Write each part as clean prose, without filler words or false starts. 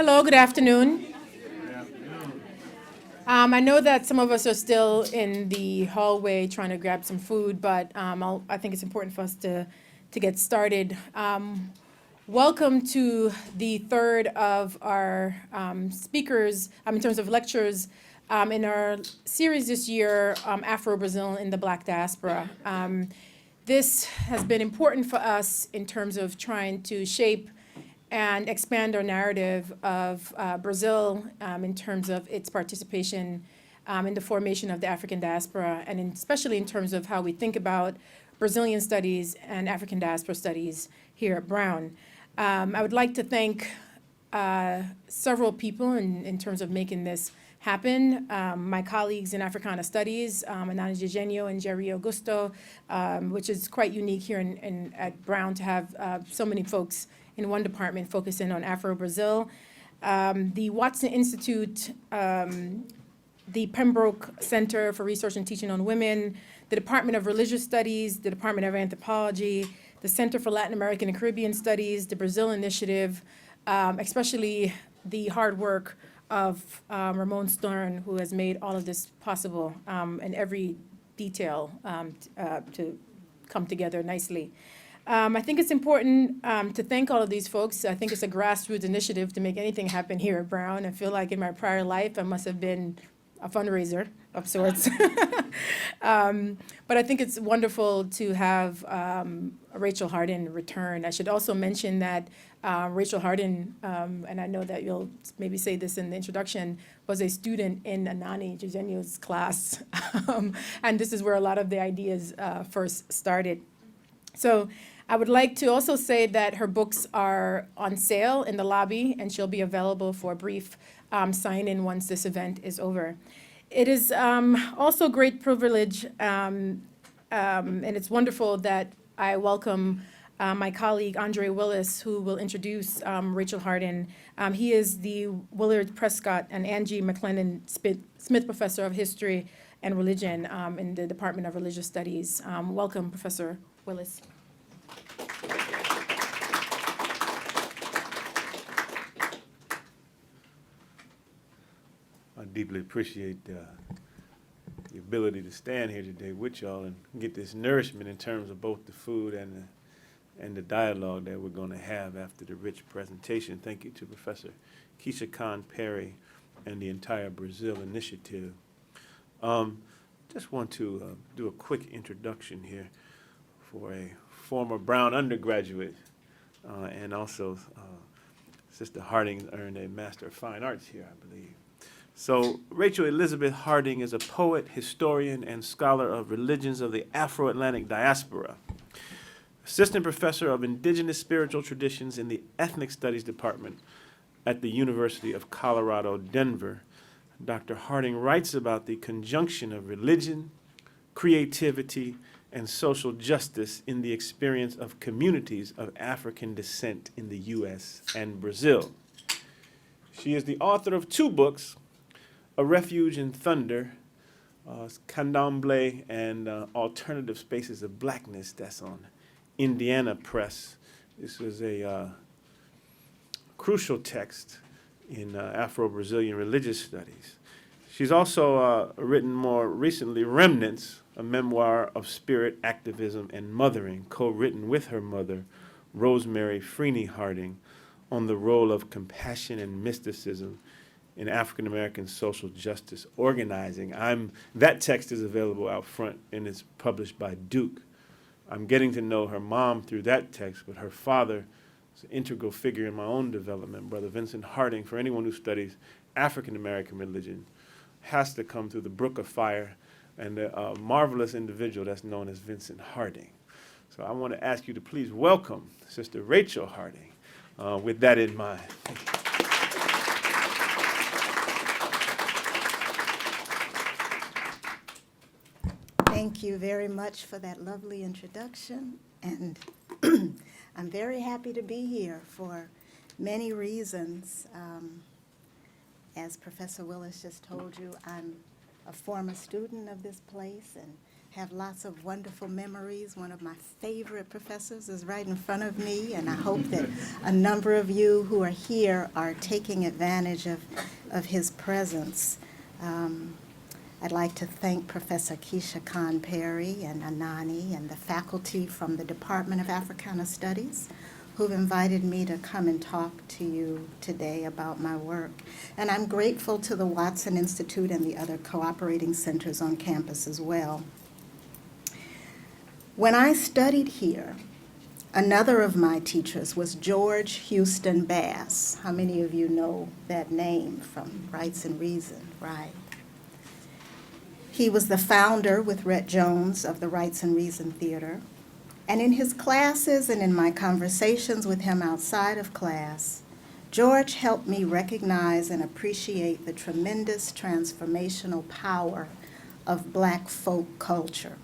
Hello, good afternoon. I know that some of us are still in the hallway trying to grab some food, but I think it's important for us to get started. Welcome to the third of our speakers, in terms of lectures, in our series this year, Afro-Brazil in the Black Diaspora. This has been important for us in terms of trying to shape and expand our narrative of Brazil in terms of its participation in the formation of the African diaspora, and especially in terms of how we think about Brazilian studies and African diaspora studies here at Brown. I would like to thank several people in terms of making this happen. My colleagues in Africana Studies, Anani Eugenio and Jerry Augusto, which is quite unique here at Brown to have so many folks in one department focusing on Afro-Brazil. The Watson Institute, the Pembroke Center for Research and Teaching on Women, the Department of Religious Studies, the Department of Anthropology, the Center for Latin American and Caribbean Studies, the Brazil Initiative, especially the hard work of Ramon Stern, who has made all of this possible and every detail to come together nicely. I think it's important to thank all of these folks. I think it's a grassroots initiative to make anything happen here at Brown. I feel like in my prior life, I must have been a fundraiser of sorts. But I think it's wonderful to have Rachel Hardin return. I should also mention that Rachel Hardin, and I know that you'll maybe say this in the introduction, was a student in Anani Eugenio's class. And this is where a lot of the ideas first started. So I would like to also say that her books are on sale in the lobby, and she'll be available for a brief sign-in once this event is over. It is also a great privilege, and it's wonderful that I welcome my colleague, Andre Willis, who will introduce Rachel Hardin. He is the Willard Prescott and Angie McLennan Smith Professor of History and Religion in the Department of Religious Studies. Welcome, Professor Willis. I deeply appreciate the ability to stand here today with y'all and get this nourishment in terms of both the food and the dialogue that we're going to have after the rich presentation. Thank you to Professor Keisha Khan Perry and the entire Brazil Initiative. Just want to do a quick introduction here for a former Brown undergraduate, and also Sister Harding earned a Master of Fine Arts here, I believe. So Rachel Elizabeth Harding is a poet, historian, and scholar of religions of the Afro-Atlantic diaspora. Assistant Professor of Indigenous Spiritual Traditions in the Ethnic Studies Department at the University of Colorado, Denver. Dr. Harding writes about the conjunction of religion, creativity, and social justice in the experience of communities of African descent in the U.S. and Brazil. She is the author of 2 books, A Refuge in Thunder, Candomblé and Alternative Spaces of Blackness, that's on Indiana Press. This was a crucial text in Afro-Brazilian religious studies. She's also written more recently Remnants, a memoir of spirit, activism, and mothering, co-written with her mother, Rosemary Freeney Harding, on the role of compassion and mysticism in African-American social justice organizing. That text is available out front, and it's published by Duke. I'm getting to know her mom through that text, but her father is an integral figure in my own development, Brother Vincent Harding. For anyone who studies African-American religion, has to come through the Brook of Fire and a marvelous individual that's known as Vincent Harding. So I want to ask you to please welcome Sister Rachel Harding with that in mind. Thank you very much for that lovely introduction, and I'm very happy to be here for many reasons. As Professor Willis just told you, I'm a former student of this place, and have lots of wonderful memories. One of my favorite professors is right in front of me, and I hope that a number of you who are here are taking advantage of his presence. I'd like to thank Professor Keisha Khan Perry and Anani and the faculty from the Department of Africana Studies who've invited me to come and talk to you today about my work. And I'm grateful to the Watson Institute and the other cooperating centers on campus as well. When I studied here, another of my teachers was George Houston Bass. How many of you know that name from Rights and Reason, right? He was the founder with Rhett Jones of the Rights and Reason Theater. And in his classes and in my conversations with him outside of class, George helped me recognize and appreciate the tremendous transformational power of Black folk culture.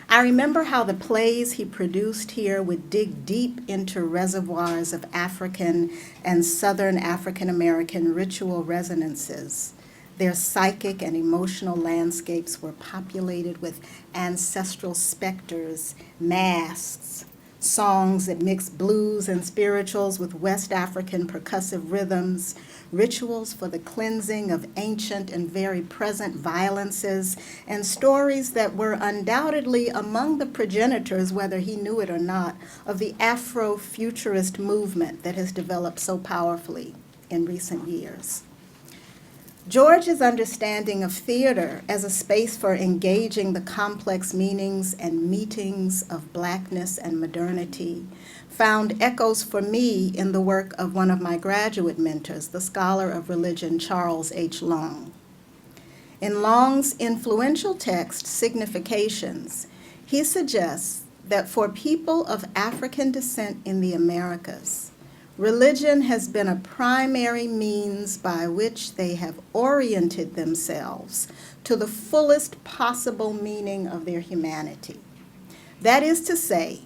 I remember how the plays he produced here would dig deep into reservoirs of African and Southern African American ritual resonances. Their psychic and emotional landscapes were populated with ancestral specters, masks, songs that mixed blues and spirituals with West African percussive rhythms, rituals for the cleansing of ancient and very present violences, and stories that were undoubtedly among the progenitors, whether he knew it or not, of the Afrofuturist movement that has developed so powerfully in recent years. George's understanding of theater as a space for engaging the complex meanings and meetings of Blackness and modernity found echoes for me in the work of one of my graduate mentors, the scholar of religion, Charles H. Long. In Long's influential text, Significations, he suggests that for people of African descent in the Americas, religion has been a primary means by which they have oriented themselves to the fullest possible meaning of their humanity. That is to say,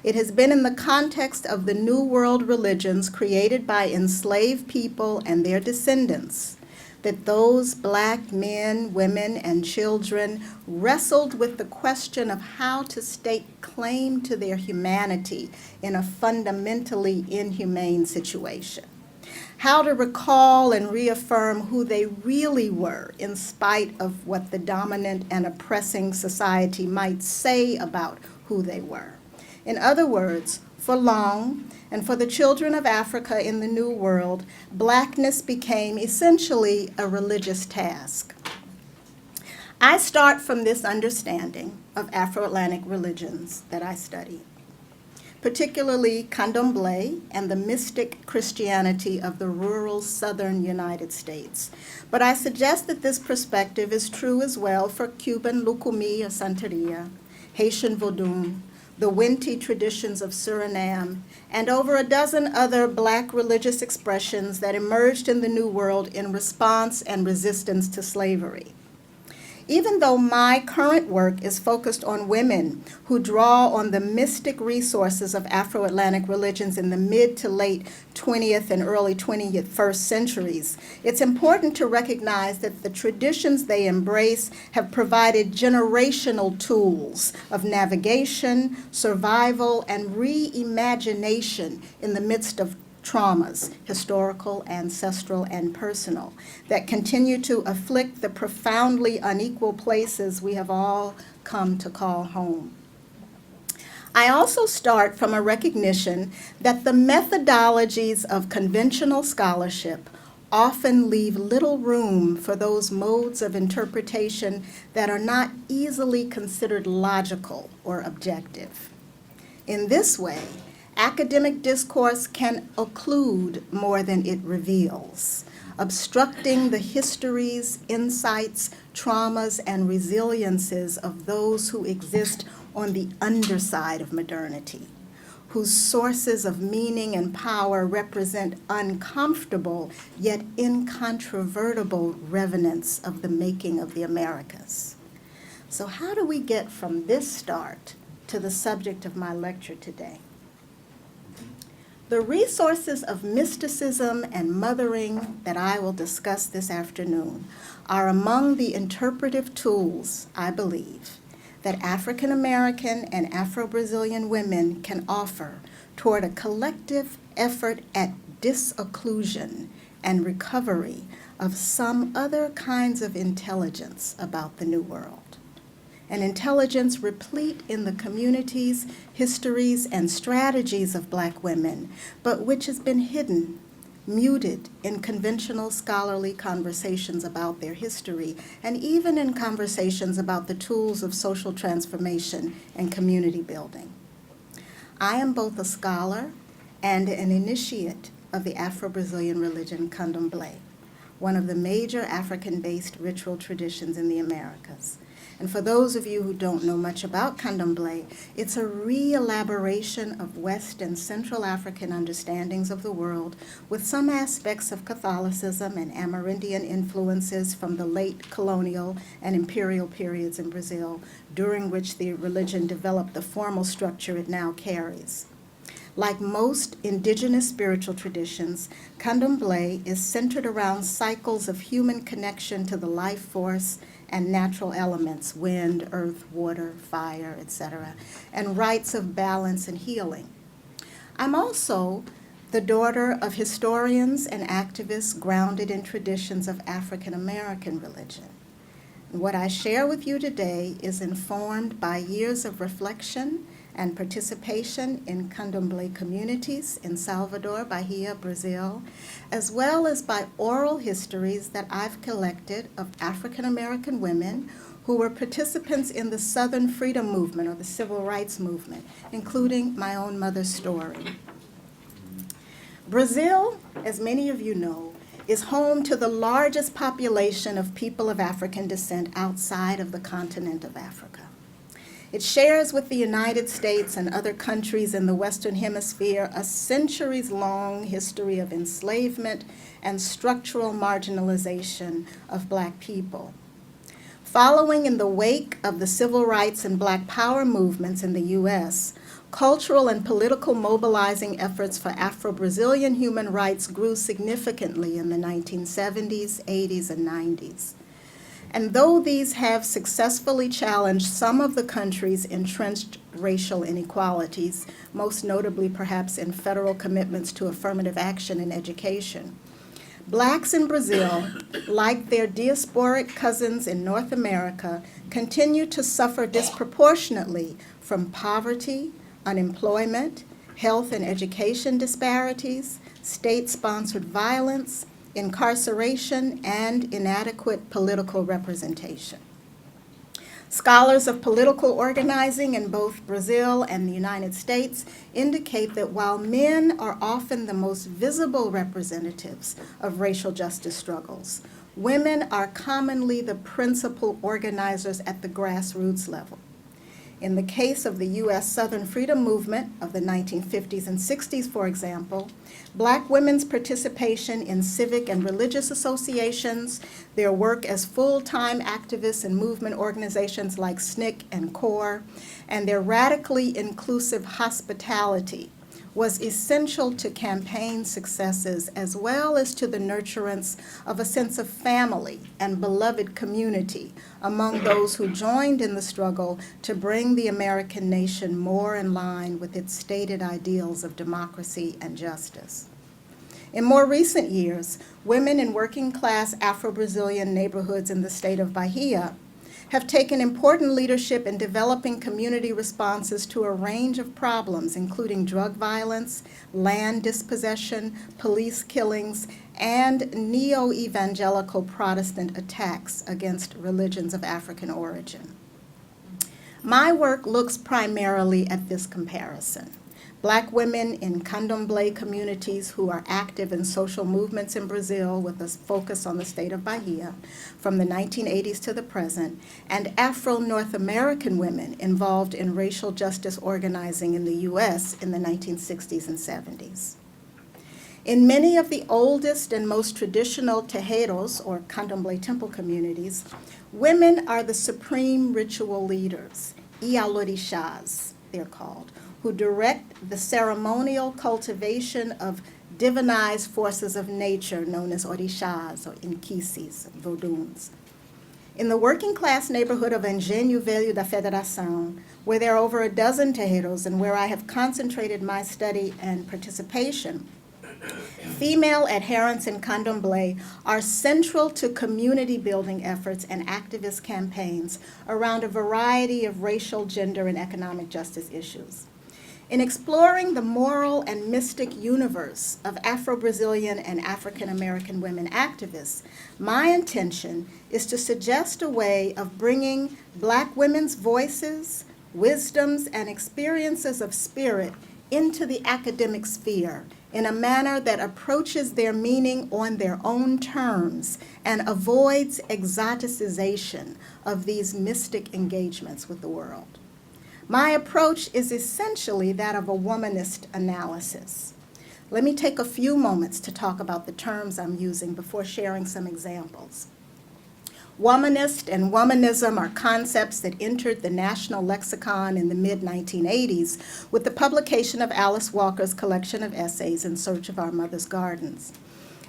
it has been in the context of the New World religions created by enslaved people and their descendants that those Black men, women, and children wrestled with the question of how to stake claim to their humanity in a fundamentally inhumane situation, how to recall and reaffirm who they really were in spite of what the dominant and oppressing society might say about who they were. In other words, for Long, and for the children of Africa in the New World, Blackness became essentially a religious task. I start from this understanding of Afro-Atlantic religions that I study, particularly Candomblé and the mystic Christianity of the rural southern United States. But I suggest that this perspective is true as well for Cuban Lucumí or Santeria, Haitian Vodun, the Winti traditions of Suriname, and over a dozen other Black religious expressions that emerged in the New World in response and resistance to slavery. Even though my current work is focused on women who draw on the mystic resources of Afro-Atlantic religions in the mid to late 20th and early 21st centuries, it's important to recognize that the traditions they embrace have provided generational tools of navigation, survival, and reimagination in the midst of traumas, historical, ancestral, and personal, that continue to afflict the profoundly unequal places we have all come to call home. I also start from a recognition that the methodologies of conventional scholarship often leave little room for those modes of interpretation that are not easily considered logical or objective. In this way, academic discourse can occlude more than it reveals, obstructing the histories, insights, traumas, and resiliences of those who exist on the underside of modernity, whose sources of meaning and power represent uncomfortable yet incontrovertible revenants of the making of the Americas. So how do we get from this start to the subject of my lecture today? The resources of mysticism and mothering that I will discuss this afternoon are among the interpretive tools, I believe, that African American and Afro-Brazilian women can offer toward a collective effort at disocclusion and recovery of some other kinds of intelligence about the New World. An intelligence replete in the communities, histories, and strategies of Black women, but which has been hidden, muted in conventional scholarly conversations about their history, and even in conversations about the tools of social transformation and community building. I am both a scholar and an initiate of the Afro-Brazilian religion Candomblé, one of the major African-based ritual traditions in the Americas. And for those of you who don't know much about Candomblé, it's a re-elaboration of West and Central African understandings of the world with some aspects of Catholicism and Amerindian influences from the late colonial and imperial periods in Brazil, during which the religion developed the formal structure it now carries. Like most indigenous spiritual traditions, Candomblé is centered around cycles of human connection to the life force and natural elements, wind, earth, water, fire, etc., and rites of balance and healing. I'm also the daughter of historians and activists grounded in traditions of African American religion. What I share with you today is informed by years of reflection and participation in Candomblé communities in Salvador, Bahia, Brazil, as well as by oral histories that I've collected of African American women who were participants in the Southern Freedom Movement or the Civil Rights Movement, including my own mother's story. Brazil, as many of you know, is home to the largest population of people of African descent outside of the continent of Africa. It shares with the United States and other countries in the Western Hemisphere a centuries-long history of enslavement and structural marginalization of Black people. Following in the wake of the civil rights and Black power movements in the U.S., cultural and political mobilizing efforts for Afro-Brazilian human rights grew significantly in the 1970s, 80s, and 90s. And though these have successfully challenged some of the country's entrenched racial inequalities, most notably perhaps in federal commitments to affirmative action in education, Blacks in Brazil, like their diasporic cousins in North America, continue to suffer disproportionately from poverty, unemployment, health and education disparities, state-sponsored violence, incarceration, and inadequate political representation. Scholars of political organizing in both Brazil and the United States indicate that while men are often the most visible representatives of racial justice struggles, women are commonly the principal organizers at the grassroots level. In the case of the U.S. Southern Freedom Movement of the 1950s and 60s, for example, Black women's participation in civic and religious associations, their work as full-time activists in movement organizations like SNCC and CORE, and their radically inclusive hospitality was essential to campaign successes as well as to the nurturance of a sense of family and beloved community among those who joined in the struggle to bring the American nation more in line with its stated ideals of democracy and justice. In more recent years, women in working-class Afro-Brazilian neighborhoods in the state of Bahia have taken important leadership in developing community responses to a range of problems, including drug violence, land dispossession, police killings, and neo-evangelical Protestant attacks against religions of African origin. My work looks primarily at this comparison. Black women in Candomblé communities who are active in social movements in Brazil with a focus on the state of Bahia from the 1980s to the present, and Afro-North American women involved in racial justice organizing in the U.S. in the 1960s and 70s. In many of the oldest and most traditional tejeros, or Candomblé temple communities, women are the supreme ritual leaders, Ialorixás, they're called, who direct the ceremonial cultivation of divinized forces of nature known as orishas or inquisis, voduns. In the working-class neighborhood of Engenho Velho da Federação, where there are over a dozen terreiros and where I have concentrated my study and participation, female adherents in candomblé are central to community-building efforts and activist campaigns around a variety of racial, gender, and economic justice issues. In exploring the moral and mystic universe of Afro-Brazilian and African-American women activists, my intention is to suggest a way of bringing Black women's voices, wisdoms, and experiences of spirit into the academic sphere in a manner that approaches their meaning on their own terms and avoids exoticization of these mystic engagements with the world. My approach is essentially that of a womanist analysis. Let me take a few moments to talk about the terms I'm using before sharing some examples. Womanist and womanism are concepts that entered the national lexicon in the mid-1980s with the publication of Alice Walker's collection of essays In Search of Our Mother's Gardens.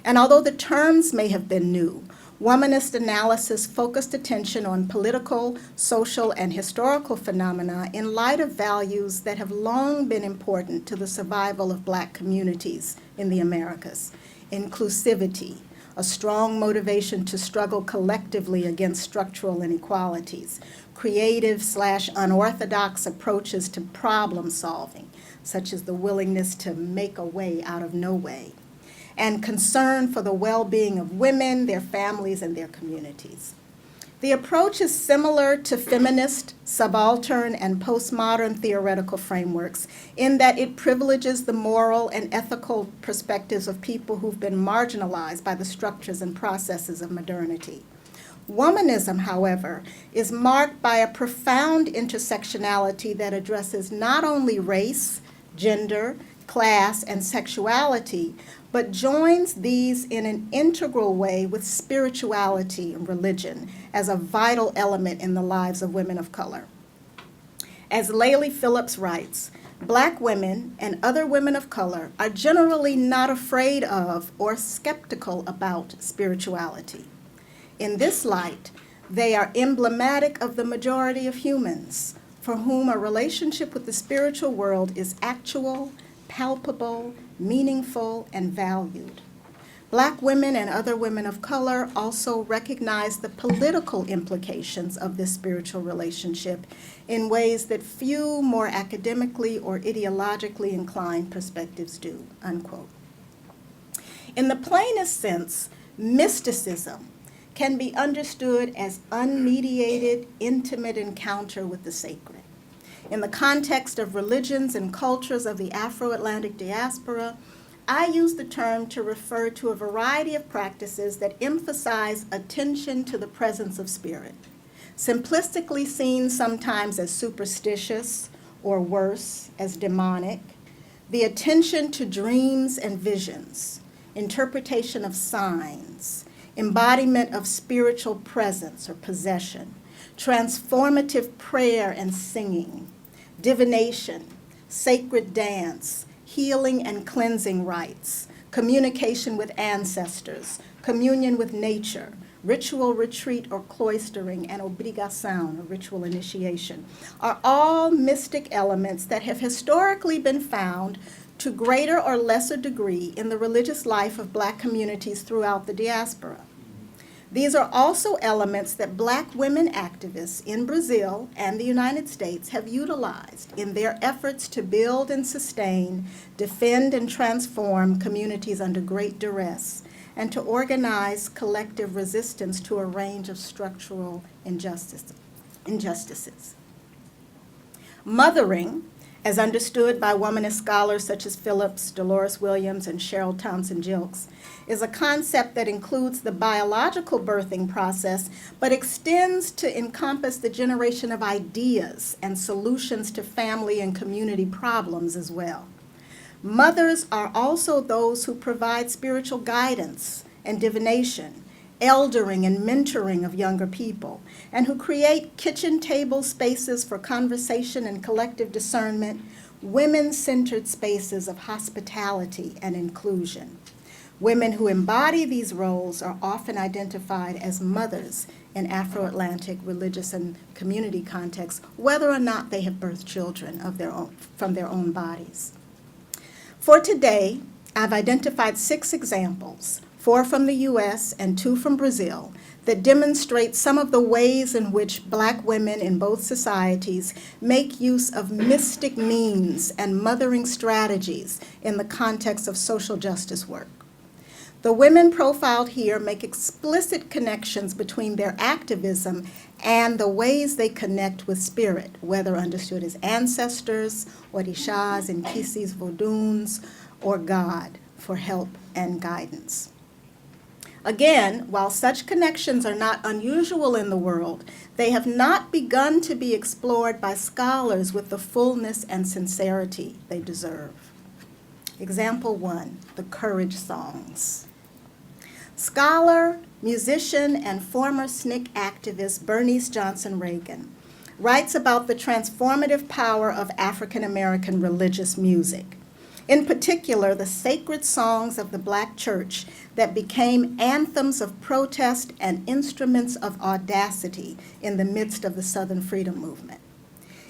And although the terms may have been new, womanist analysis focused attention on political, social, and historical phenomena in light of values that have long been important to the survival of Black communities in the Americas: inclusivity, a strong motivation to struggle collectively against structural inequalities, creative/unorthodox approaches to problem solving, such as the willingness to make a way out of no way, and concern for the well-being of women, their families, and their communities. The approach is similar to feminist, subaltern, and postmodern theoretical frameworks in that it privileges the moral and ethical perspectives of people who've been marginalized by the structures and processes of modernity. Womanism, however, is marked by a profound intersectionality that addresses not only race, gender, class, and sexuality, but joins these in an integral way with spirituality and religion as a vital element in the lives of women of color. As Layli Phillips writes, Black women and other women of color are generally not afraid of or skeptical about spirituality. In this light, they are emblematic of the majority of humans, for whom a relationship with the spiritual world is actual, palpable, meaningful, and valued. Black women and other women of color also recognize the political implications of this spiritual relationship in ways that few more academically or ideologically inclined perspectives do, unquote. In the plainest sense, mysticism can be understood as unmediated, intimate encounter with the sacred. In the context of religions and cultures of the Afro-Atlantic diaspora, I use the term to refer to a variety of practices that emphasize attention to the presence of spirit, simplistically seen sometimes as superstitious, or worse, as demonic, the attention to dreams and visions, interpretation of signs, embodiment of spiritual presence or possession, transformative prayer and singing, divination, sacred dance, healing and cleansing rites, communication with ancestors, communion with nature, ritual retreat or cloistering, and obrigação, or ritual initiation, are all mystic elements that have historically been found to greater or lesser degree in the religious life of Black communities throughout the diaspora. These are also elements that Black women activists in Brazil and the United States have utilized in their efforts to build and sustain, defend and transform communities under great duress, and to organize collective resistance to a range of structural injustices. Mothering, as understood by womanist scholars such as Phillips, Dolores Williams, and Cheryl Townsend Gilkes, is a concept that includes the biological birthing process, but extends to encompass the generation of ideas and solutions to family and community problems as well. Mothers are also those who provide spiritual guidance and divination, eldering and mentoring of younger people, and who create kitchen table spaces for conversation and collective discernment women-centered spaces of hospitality and inclusion. Women who embody these roles are often identified as mothers in Afro-Atlantic religious and community contexts, whether or not they have birthed children of their own, from their own bodies. For today, I've identified 6 examples, 4 from the U.S. and 2 from Brazil, that demonstrate some of the ways in which Black women in both societies make use of mystic means and mothering strategies in the context of social justice work. The women profiled here make explicit connections between their activism and the ways they connect with spirit, whether understood as ancestors, orishas, and kisis, voduns, or God, for help and guidance. Again, while such connections are not unusual in the world, they have not begun to be explored by scholars with the fullness and sincerity they deserve. Example 1, the Courage Songs. Scholar, musician, and former SNCC activist Bernice Johnson Reagan writes about the transformative power of African American religious music. In particular, the sacred songs of the Black church that became anthems of protest and instruments of audacity in the midst of the Southern Freedom Movement.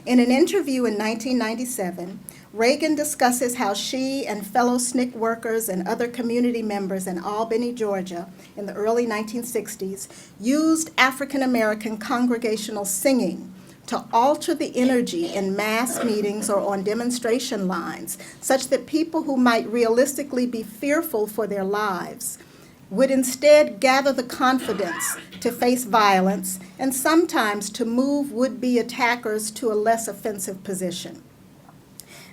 In an interview in 1997, Reagan discusses how she and fellow SNCC workers and other community members in Albany, Georgia, in the early 1960s, used African American congregational singing to alter the energy in mass meetings or on demonstration lines, such that people who might realistically be fearful for their lives would instead gather the confidence to face violence and sometimes to move would-be attackers to a less offensive position.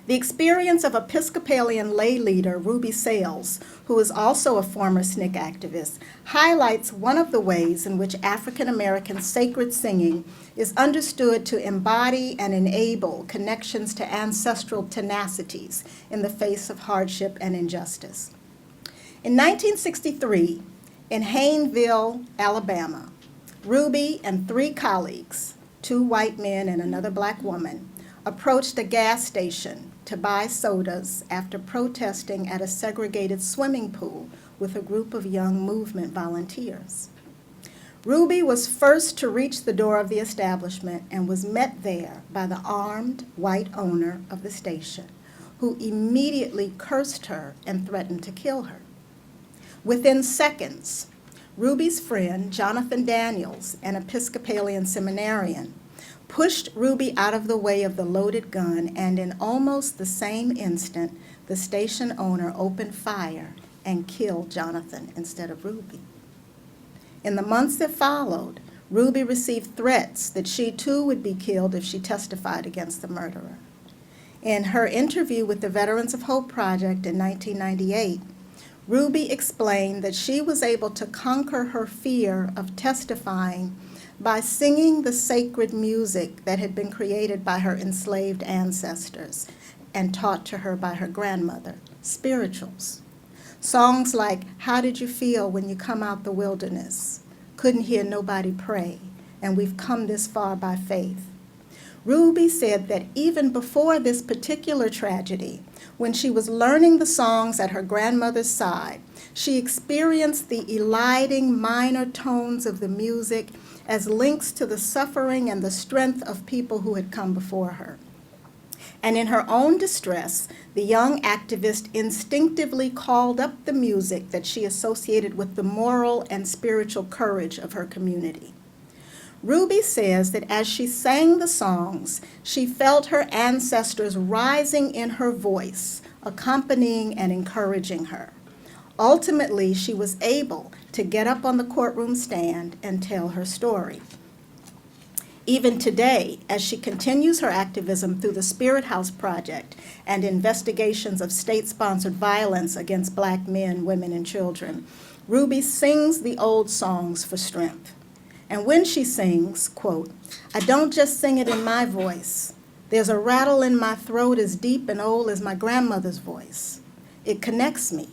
The experience of Episcopalian lay leader Ruby Sales, who is also a former SNCC activist, highlights one of the ways in which African American sacred singing is understood to embody and enable connections to ancestral tenacities in the face of hardship and injustice. In 1963, in Hayneville, Alabama, Ruby and 3 colleagues, 2 white men and another Black woman, approached a gas station to buy sodas after protesting at a segregated swimming pool with a group of young movement volunteers. Ruby was first to reach the door of the establishment and was met there by the armed white owner of the station, who immediately cursed her and threatened to kill her. Within seconds, Ruby's friend, Jonathan Daniels, an Episcopalian seminarian, pushed Ruby out of the way of the loaded gun, and in almost the same instant, the station owner opened fire and killed Jonathan instead of Ruby. In the months that followed, Ruby received threats that she too would be killed if she testified against the murderer. In her interview with the Veterans of Hope Project in 1998, Ruby explained that she was able to conquer her fear of testifying by singing the sacred music that had been created by her enslaved ancestors and taught to her by her grandmother, spirituals. Songs like, "How Did You Feel When You Come Out the Wilderness?" "Couldn't Hear Nobody Pray," and "We've Come This Far by Faith." Ruby said that even before this particular tragedy, when she was learning the songs at her grandmother's side, she experienced the eliding minor tones of the music as links to the suffering and the strength of people who had come before her. And in her own distress, the young activist instinctively called up the music that she associated with the moral and spiritual courage of her community. Ruby says that as she sang the songs, she felt her ancestors rising in her voice, accompanying and encouraging her. Ultimately, she was able to get up on the courtroom stand and tell her story. Even today, as she continues her activism through the Spirit House Project and investigations of state-sponsored violence against Black men, women, and children, Ruby sings the old songs for strength. And when she sings, quote, "I don't just sing it in my voice. There's a rattle in my throat as deep and old as my grandmother's voice. It connects me.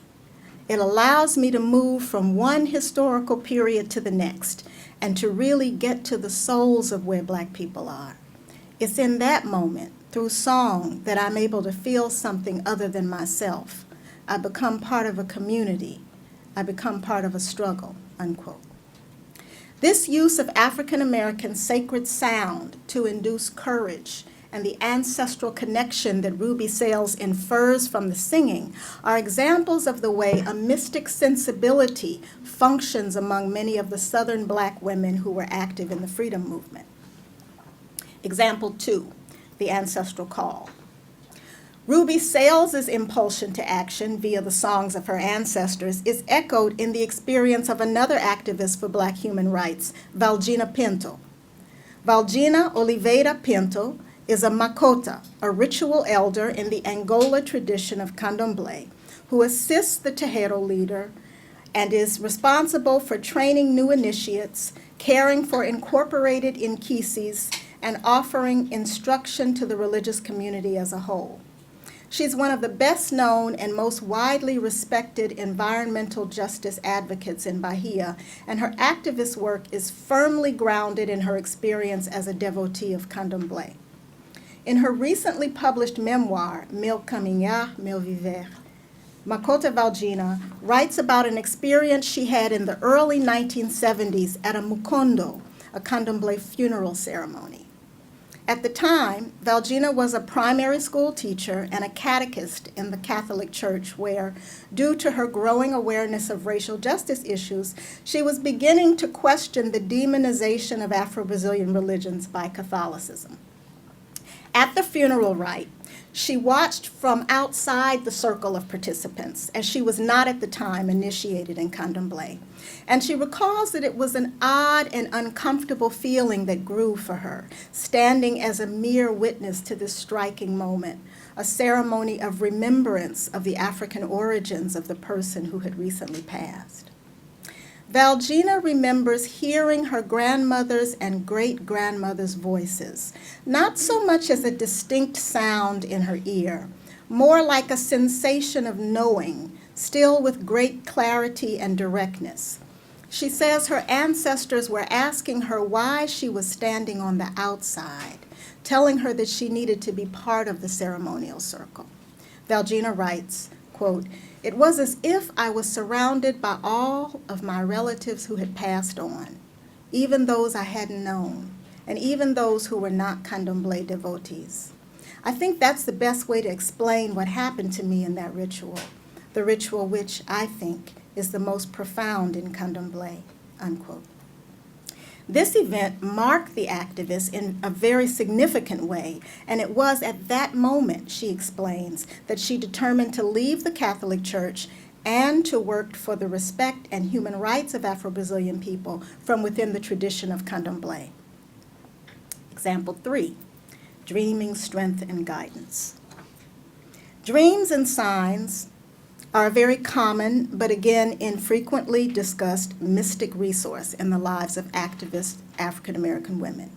It allows me to move from one historical period to the next and to really get to the souls of where Black people are. It's in that moment through song that I'm able to feel something other than myself. I become part of a community. I become part of a struggle, unquote. This use of African American sacred sound to induce courage and the ancestral connection that Ruby Sales infers from the singing are examples of the way a mystic sensibility functions among many of the Southern Black women who were active in the freedom movement. Example 2, the ancestral call. Ruby Sales' impulsion to action via the songs of her ancestors is echoed in the experience of another activist for Black human rights, Valgina Pinto. Valgina Oliveira Pinto is a Makota, a ritual elder in the Angola tradition of Candomblé, who assists the Terreiro leader and is responsible for training new initiates, caring for incorporated inquisis, and offering instruction to the religious community as a whole. She's one of the best known and most widely respected environmental justice advocates in Bahia, and her activist work is firmly grounded in her experience as a devotee of Candomblé. In her recently published memoir, Meu Caminhar, Meu Viver, Makota Valgina writes about an experience she had in the early 1970s at a mukondo, a Candomblé funeral ceremony. At the time, Valgina was a primary school teacher and a catechist in the Catholic Church where, due to her growing awareness of racial justice issues, she was beginning to question the demonization of Afro-Brazilian religions by Catholicism. At the funeral rite, she watched from outside the circle of participants, as she was not at the time initiated in Candomblé. And she recalls that it was an odd and uncomfortable feeling that grew for her, standing as a mere witness to this striking moment, a ceremony of remembrance of the African origins of the person who had recently passed. Valgina remembers hearing her grandmother's and great-grandmother's voices, not so much as a distinct sound in her ear, more like a sensation of knowing, still with great clarity and directness. She says her ancestors were asking her why she was standing on the outside, telling her that she needed to be part of the ceremonial circle. Valgina writes, quote, "It was as if I was surrounded by all of my relatives who had passed on, even those I hadn't known, and even those who were not Candomblé devotees. I think that's the best way to explain what happened to me in that ritual, the ritual which, I think, is the most profound in Candomblé," unquote. This event marked the activist in a very significant way, and it was at that moment, she explains, that she determined to leave the Catholic Church and to work for the respect and human rights of Afro-Brazilian people from within the tradition of Candomblé. Example 3, dreaming, strength, and guidance. Dreams and signs are a very common, but again, infrequently discussed mystic resource in the lives of activist African American women.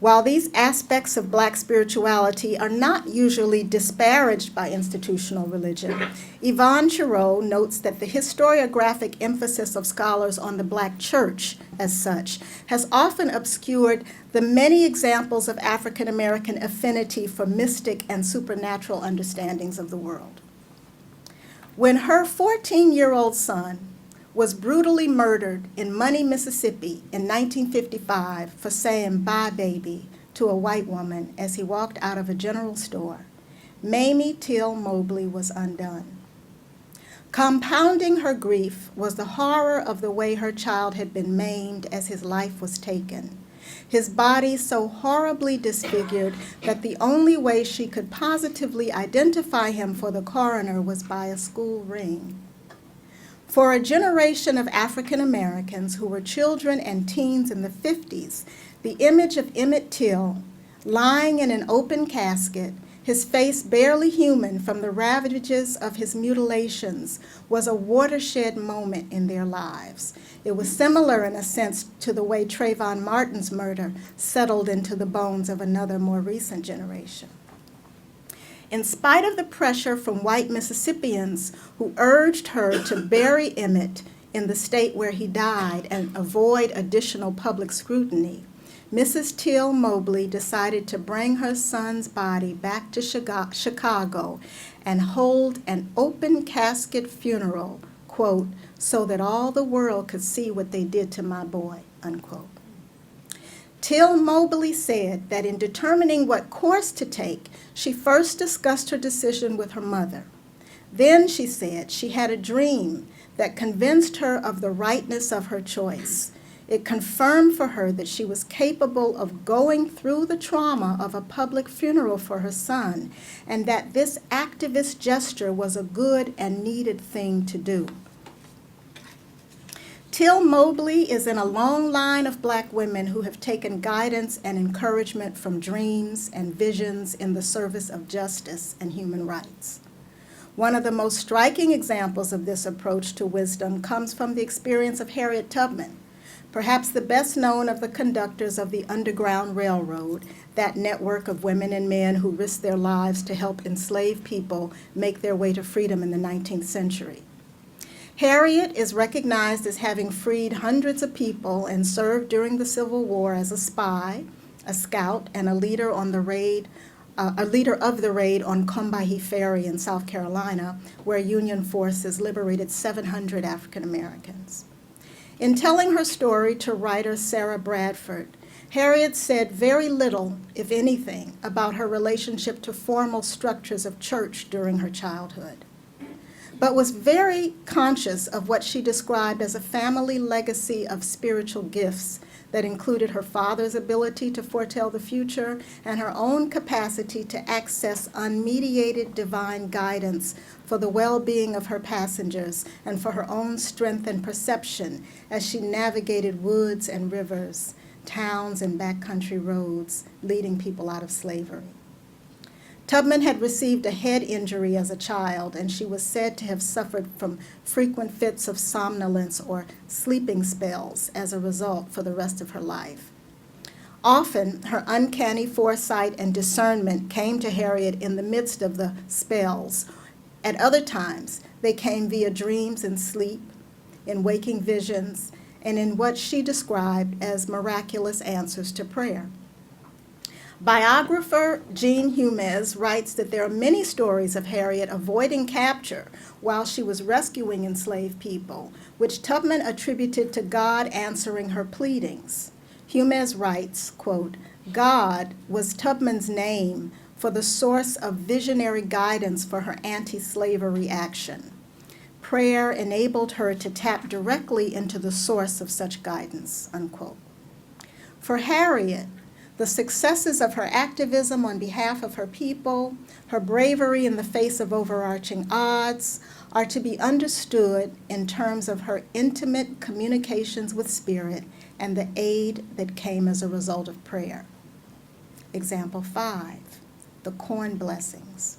While these aspects of Black spirituality are not usually disparaged by institutional religion, Yvonne Chirot notes that the historiographic emphasis of scholars on the Black church, as such, has often obscured the many examples of African American affinity for mystic and supernatural understandings of the world. When her 14-year-old son was brutally murdered in Money, Mississippi in 1955 for saying "bye, baby" to a white woman as he walked out of a general store, Mamie Till Mobley was undone. Compounding her grief was the horror of the way her child had been maimed as his life was taken, his body so horribly disfigured that the only way she could positively identify him for the coroner was by a school ring. For a generation of African Americans who were children and teens in the 50s, the image of Emmett Till lying in an open casket, his face barely human from the ravages of his mutilations, was a watershed moment in their lives. It was similar in a sense to the way Trayvon Martin's murder settled into the bones of another more recent generation. In spite of the pressure from white Mississippians who urged her to bury Emmett in the state where he died and avoid additional public scrutiny, Mrs. Till Mobley decided to bring her son's body back to Chicago and hold an open casket funeral, quote, so that all the world could see what they did to my boy, unquote. Till Mobley said that in determining what course to take, she first discussed her decision with her mother. Then, she said, she had a dream that convinced her of the rightness of her choice. It confirmed for her that she was capable of going through the trauma of a public funeral for her son, and that this activist gesture was a good and needed thing to do. Till Mobley is in a long line of Black women who have taken guidance and encouragement from dreams and visions in the service of justice and human rights. One of the most striking examples of this approach to wisdom comes from the experience of Harriet Tubman, perhaps the best known of the conductors of the Underground Railroad, that network of women and men who risked their lives to help enslaved people make their way to freedom in the 19th century. Harriet is recognized as having freed hundreds of people and served during the Civil War as a spy, a scout, and a leader of the raid on Combahee Ferry in South Carolina, where Union forces liberated 700 African Americans. In telling her story to writer Sarah Bradford, Harriet said very little, if anything, about her relationship to formal structures of church during her childhood, but was very conscious of what she described as a family legacy of spiritual gifts that included her father's ability to foretell the future and her own capacity to access unmediated divine guidance for the well-being of her passengers and for her own strength and perception as she navigated woods and rivers, towns and backcountry roads, leading people out of slavery. Tubman had received a head injury as a child, and she was said to have suffered from frequent fits of somnolence or sleeping spells as a result for the rest of her life. Often, her uncanny foresight and discernment came to Harriet in the midst of the spells. At other times, they came via dreams and sleep, in waking visions, and in what she described as miraculous answers to prayer. Biographer Jean Humez writes that there are many stories of Harriet avoiding capture while she was rescuing enslaved people, which Tubman attributed to God answering her pleadings. Humez writes, quote, God was Tubman's name for the source of visionary guidance for her anti-slavery action. Prayer enabled her to tap directly into the source of such guidance, unquote. For Harriet, the successes of her activism on behalf of her people, her bravery in the face of overarching odds, are to be understood in terms of her intimate communications with Spirit and the aid that came as a result of prayer. Example 5, the corn blessings.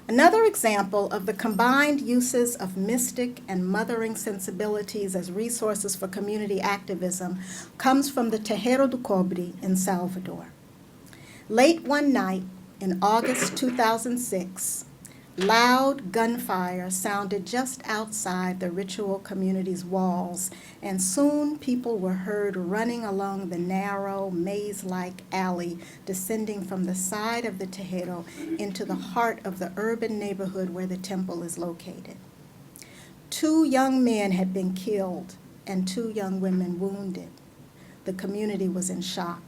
Another example of the combined uses of mystic and mothering sensibilities as resources for community activism comes from the Terreiro do Cobre in Salvador. Late one night in August 2006, loud gunfire sounded just outside the ritual community's walls, and soon people were heard running along the narrow, maze-like alley descending from the side of the Terreiro into the heart of the urban neighborhood where the temple is located. 2 young men had been killed and 2 young women wounded. The community was in shock.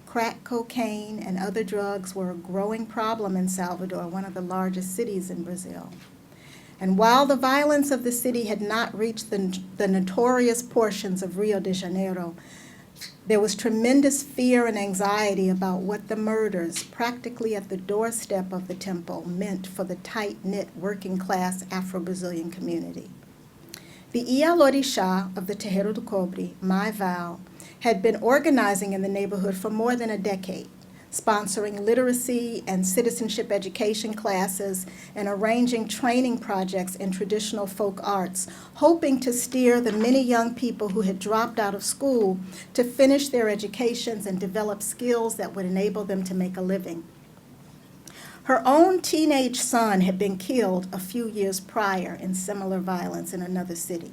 Crack cocaine and other drugs were a growing problem in Salvador, one of the largest cities in Brazil. And while the violence of the city had not reached the notorious portions of Rio de Janeiro, there was tremendous fear and anxiety about what the murders, practically at the doorstep of the temple, meant for the tight-knit working-class Afro-Brazilian community. The Ia Lorixá of the Terreiro do Cobre, My Vow, had been organizing in the neighborhood for more than a decade, sponsoring literacy and citizenship education classes and arranging training projects in traditional folk arts, hoping to steer the many young people who had dropped out of school to finish their educations and develop skills that would enable them to make a living. Her own teenage son had been killed a few years prior in similar violence in another city.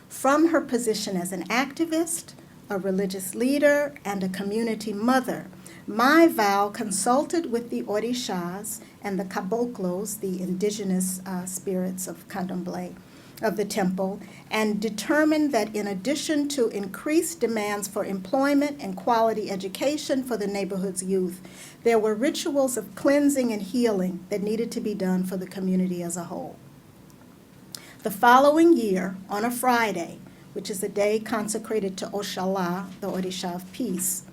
From her position as an activist, a religious leader, and a community mother, my vow consulted with the Orishas and the Caboclos, the indigenous spirits of Candomblé, of the temple, and determined that in addition to increased demands for employment and quality education for the neighborhood's youth, there were rituals of cleansing and healing that needed to be done for the community as a whole. The following year, on a Friday, which is a day consecrated to Oshala, the Orisha of Peace,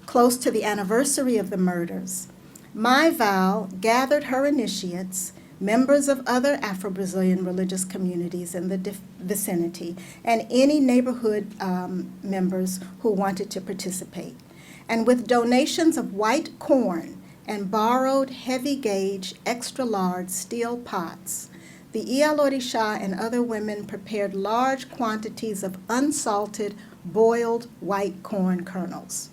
close to the anniversary of the murders, my vow gathered her initiates, members of other Afro-Brazilian religious communities in the vicinity, and any neighborhood members who wanted to participate. And with donations of white corn and borrowed heavy-gauge, extra-large steel pots, the Iyal Orisha and other women prepared large quantities of unsalted, boiled white corn kernels.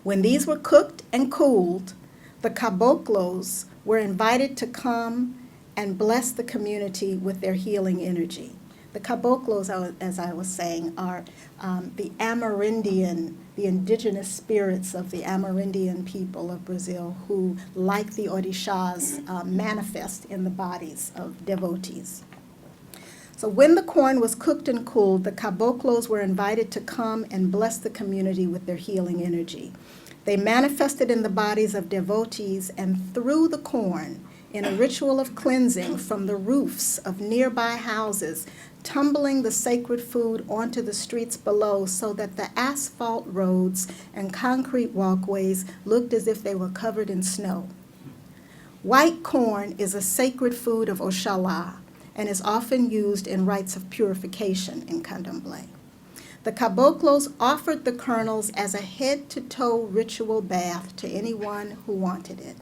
When these were cooked and cooled, the caboclos were invited to come and bless the community with their healing energy. The caboclos, as I was saying, are the Amerindian, the indigenous spirits of the Amerindian people of Brazil who, like the Orishas, manifest in the bodies of devotees. So when the corn was cooked and cooled, the caboclos were invited to come and bless the community with their healing energy. They manifested in the bodies of devotees and threw the corn in a ritual of cleansing from the roofs of nearby houses, tumbling the sacred food onto the streets below so that the asphalt roads and concrete walkways looked as if they were covered in snow. White corn is a sacred food of Oshala and is often used in rites of purification in Candomblé. The caboclos offered the kernels as a head-to-toe ritual bath to anyone who wanted it.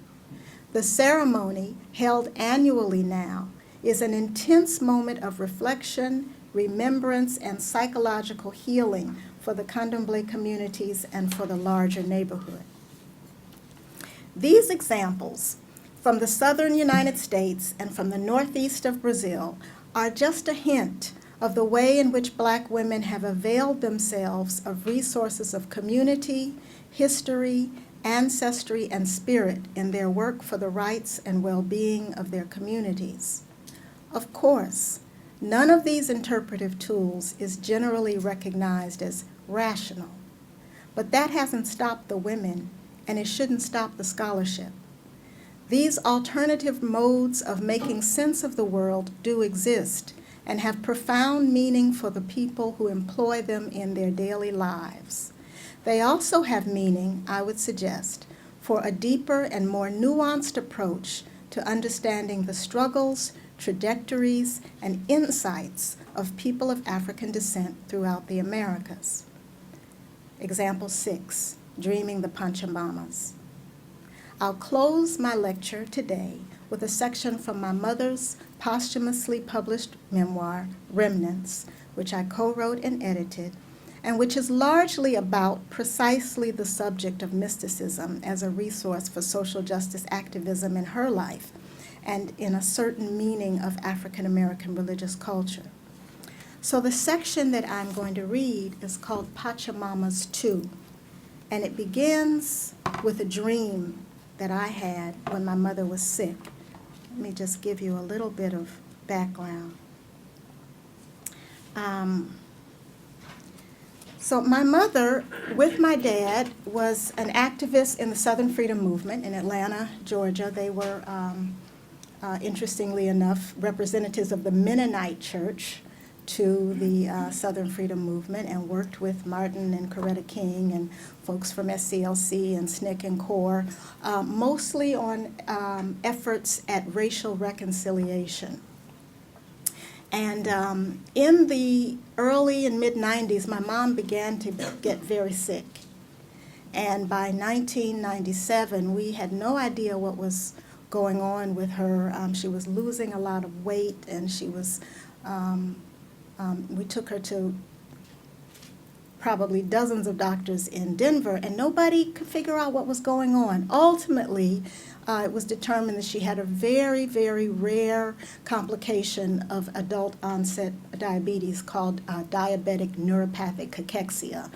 The ceremony, held annually now, is an intense moment of reflection, remembrance, and psychological healing for the Candomblé communities and for the larger neighborhood. These examples from the southern United States and from the northeast of Brazil are just a hint of the way in which Black women have availed themselves of resources of community, history, ancestry, and spirit in their work for the rights and well-being of their communities. Of course, none of these interpretive tools is generally recognized as rational, but that hasn't stopped the women, and it shouldn't stop the scholarship. These alternative modes of making sense of the world do exist and have profound meaning for the people who employ them in their daily lives. They also have meaning, I would suggest, for a deeper and more nuanced approach to understanding the struggles, trajectories, and insights of people of African descent throughout the Americas. Example 6, Dreaming the Pachamamas. I'll close my lecture today with a section from my mother's posthumously published memoir, Remnants, which I co-wrote and edited, and which is largely about precisely the subject of mysticism as a resource for social justice activism in her life and in a certain meaning of African American religious culture. So the section that I'm going to read is called Pachamamas 2, and it begins with a dream that I had when my mother was sick. Let me just give you a little bit of background. So my mother, with my dad, was an activist in the Southern Freedom Movement in Atlanta, Georgia. They were, interestingly enough, representatives of the Mennonite Church to the Southern Freedom Movement, and worked with Martin and Coretta King and folks from SCLC and SNCC and CORE, mostly on efforts at racial reconciliation. And in the early and mid-90s, my mom began to get very sick. And by 1997, we had no idea what was going on with her. She was losing a lot of weight, and she was, we took her to probably dozens of doctors in Denver, and nobody could figure out what was going on. Ultimately, it was determined that she had a very, very rare complication of adult onset diabetes called diabetic neuropathic cachexia.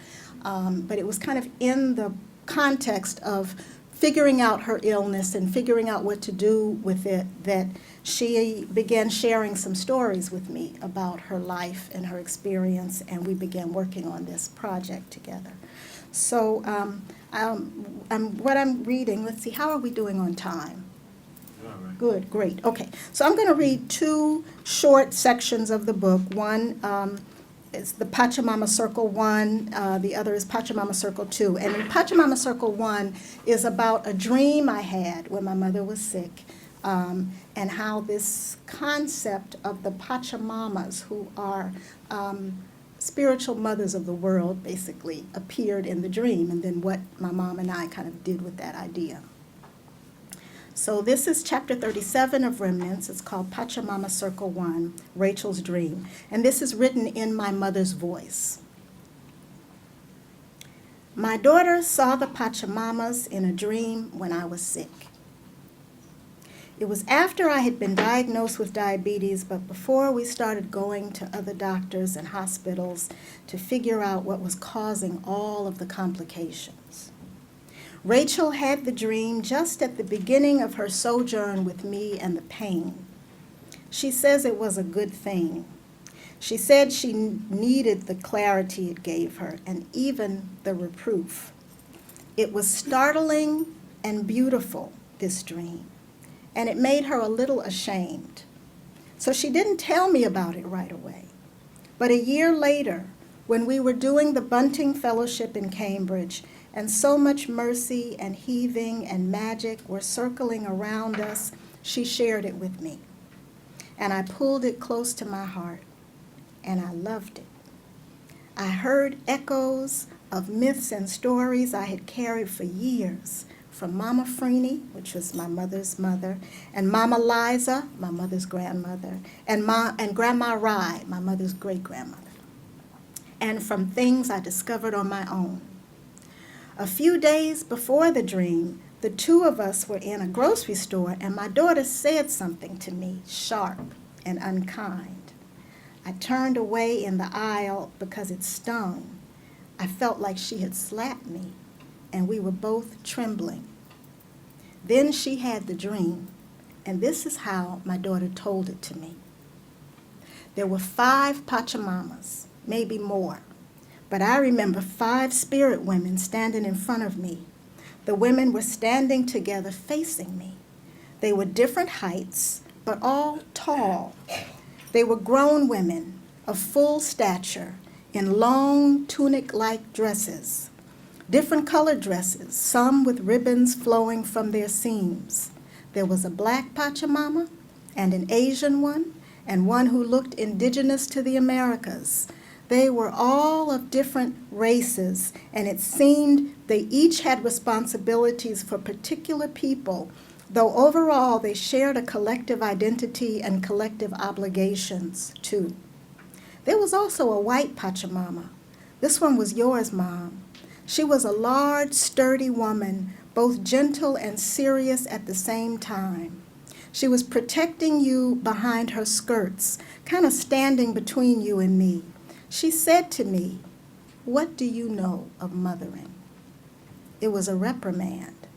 But it was kind of in the context of figuring out her illness and figuring out what to do with it that she began sharing some stories with me about her life and her experience, and we began working on this project together. So what I'm reading, let's see, how are we doing on time? All right. Good, great, okay. So I'm going to read two short sections of the book. One is the Pachamama Circle 1, the other is Pachamama Circle 2. And in Pachamama Circle 1 is about a dream I had when my mother was sick, and how this concept of the Pachamamas, who are spiritual mothers of the world, basically, appeared in the dream, and then what my mom and I kind of did with that idea. So this is chapter 37 of Remnants. It's called Pachamama Circle 1, Rachel's Dream. And this is written in my mother's voice. My daughter saw the Pachamamas in a dream when I was sick. It was after I had been diagnosed with diabetes, but before we started going to other doctors and hospitals to figure out what was causing all of the complications. Rachel had the dream just at the beginning of her sojourn with me and the pain. She says it was a good thing. She said she needed the clarity it gave her and even the reproof. It was startling and beautiful, this dream, and it made her a little ashamed. So she didn't tell me about it right away. But a year later, when we were doing the Bunting Fellowship in Cambridge, and so much mercy and heaving and magic were circling around us, she shared it with me. And I pulled it close to my heart, and I loved it. I heard echoes of myths and stories I had carried for years from Mama Freeney, which was my mother's mother, and Mama Liza, my mother's grandmother, and Grandma Rye, my mother's great-grandmother, and from things I discovered on my own. A few days before the dream, the two of us were in a grocery store, and my daughter said something to me, sharp and unkind. I turned away in the aisle because it stung. I felt like she had slapped me, and we were both trembling. Then she had the dream, and this is how my daughter told it to me. There were 5 Pachamamas, maybe more. But I remember 5 spirit women standing in front of me. The women were standing together facing me. They were different heights, but all tall. They were grown women of full stature in long tunic-like dresses, different colored dresses, some with ribbons flowing from their seams. There was a black Pachamama and an Asian one, and one who looked indigenous to the Americas. They were all of different races, and it seemed they each had responsibilities for particular people, though overall they shared a collective identity and collective obligations, too. There was also a white Pachamama. This one was yours, Mom. She was a large, sturdy woman, both gentle and serious at the same time. She was protecting you behind her skirts, kind of standing between you and me. She said to me, "What do you know of mothering?" It was a reprimand,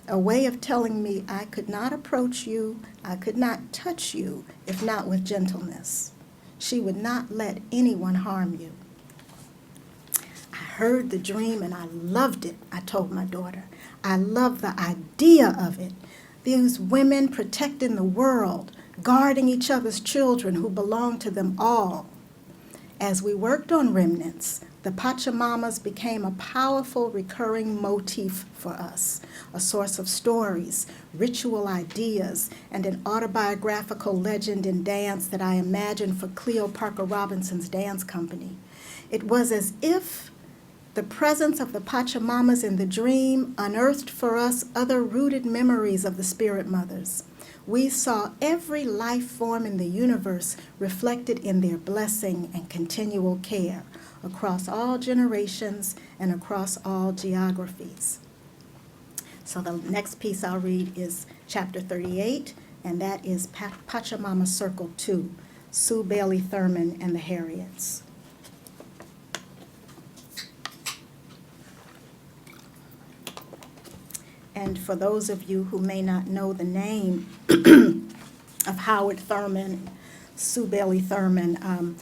a way of telling me I could not approach you, I could not touch you, if not with gentleness. She would not let anyone harm you. I heard the dream and I loved it, I told my daughter. I loved the idea of it. These women protecting the world, guarding each other's children who belong to them all. As we worked on Remnants, the Pachamamas became a powerful recurring motif for us, a source of stories, ritual ideas, and an autobiographical legend in dance that I imagined for Cleo Parker Robinson's dance company. It was as if the presence of the Pachamamas in the dream unearthed for us other rooted memories of the spirit mothers. We saw every life form in the universe reflected in their blessing and continual care across all generations and across all geographies. So the next piece I'll read is chapter 38, and that is Pachamama Circle 2, Sue Bailey Thurman and the Harriets. And for those of you who may not know the name of Howard Thurman, Sue Bailey Thurman,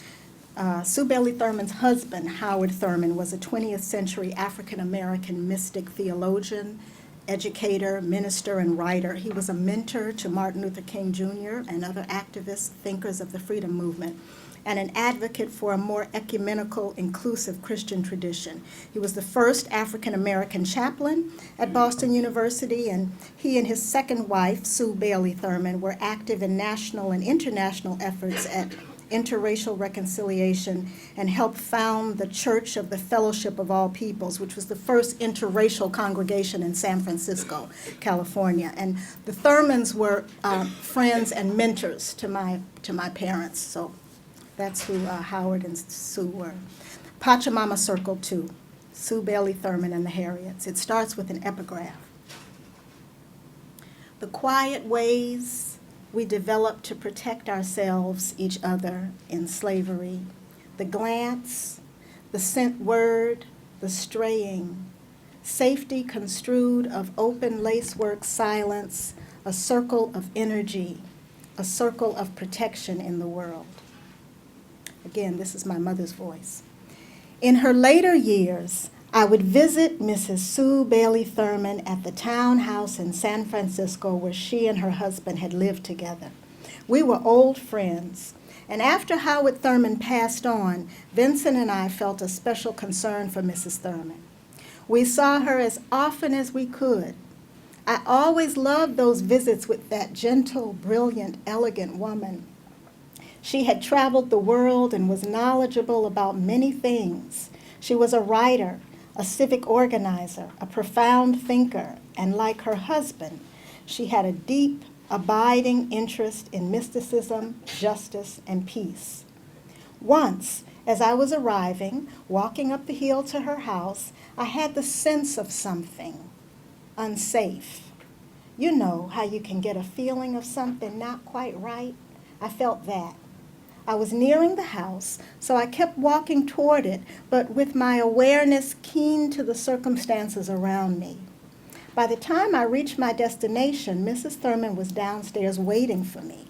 Sue Bailey Thurman's husband, Howard Thurman, was a 20th century African-American mystic theologian, educator, minister, and writer. He was a mentor to Martin Luther King Jr. and other activists, thinkers of the freedom movement, and an advocate for a more ecumenical, inclusive Christian tradition. He was the first African-American chaplain at Boston University, and he and his second wife, Sue Bailey Thurman, were active in national and international efforts at interracial reconciliation and helped found the Church of the Fellowship of All Peoples, which was the first interracial congregation in San Francisco, California. And the Thurmans were friends and mentors to my parents, so that's who Howard and Sue were. Pachamama Circle 2, Sue Bailey Thurman and the Harriets. It starts with an epigraph. The quiet ways we develop to protect ourselves, each other, in slavery. The glance, the sent word, the straying. Safety construed of open lacework silence, a circle of energy, a circle of protection in the world. Again, this is my mother's voice. In her later years, I would visit Mrs. Sue Bailey Thurman at the townhouse in San Francisco where she and her husband had lived together. We were old friends, and after Howard Thurman passed on, Vincent and I felt a special concern for Mrs. Thurman. We saw her as often as we could. I always loved those visits with that gentle, brilliant, elegant woman. She had traveled the world and was knowledgeable about many things. She was a writer, a civic organizer, a profound thinker, and like her husband, she had a deep, abiding interest in mysticism, justice, and peace. Once, as I was arriving, walking up the hill to her house, I had the sense of something unsafe. You know how you can get a feeling of something not quite right? I felt that. I was nearing the house, so I kept walking toward it, but with my awareness keen to the circumstances around me. By the time I reached my destination, Mrs. Thurman was downstairs waiting for me.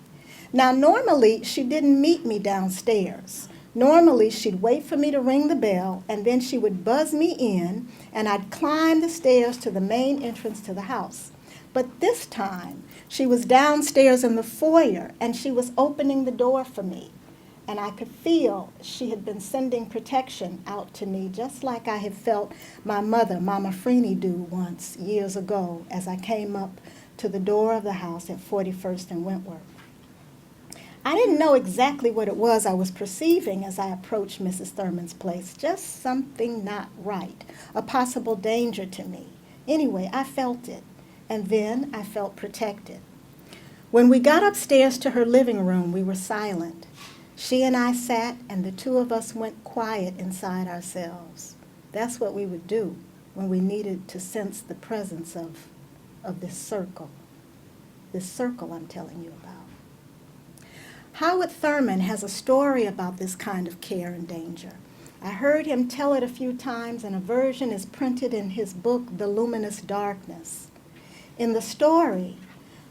Now, normally, she didn't meet me downstairs. Normally, she'd wait for me to ring the bell, and then she would buzz me in, and I'd climb the stairs to the main entrance to the house. But this time, she was downstairs in the foyer, and she was opening the door for me. And I could feel she had been sending protection out to me, just like I had felt my mother, Mama Freeney, do once, years ago, as I came up to the door of the house at 41st and Wentworth. I didn't know exactly what it was I was perceiving as I approached Mrs. Thurman's place, just something not right, a possible danger to me. Anyway, I felt it, and then I felt protected. When we got upstairs to her living room, we were silent. She and I sat, and the two of us went quiet inside ourselves. That's what we would do when we needed to sense the presence of this circle I'm telling you about. Howard Thurman has a story about this kind of care and danger. I heard him tell it a few times, and a version is printed in his book, The Luminous Darkness. In the story,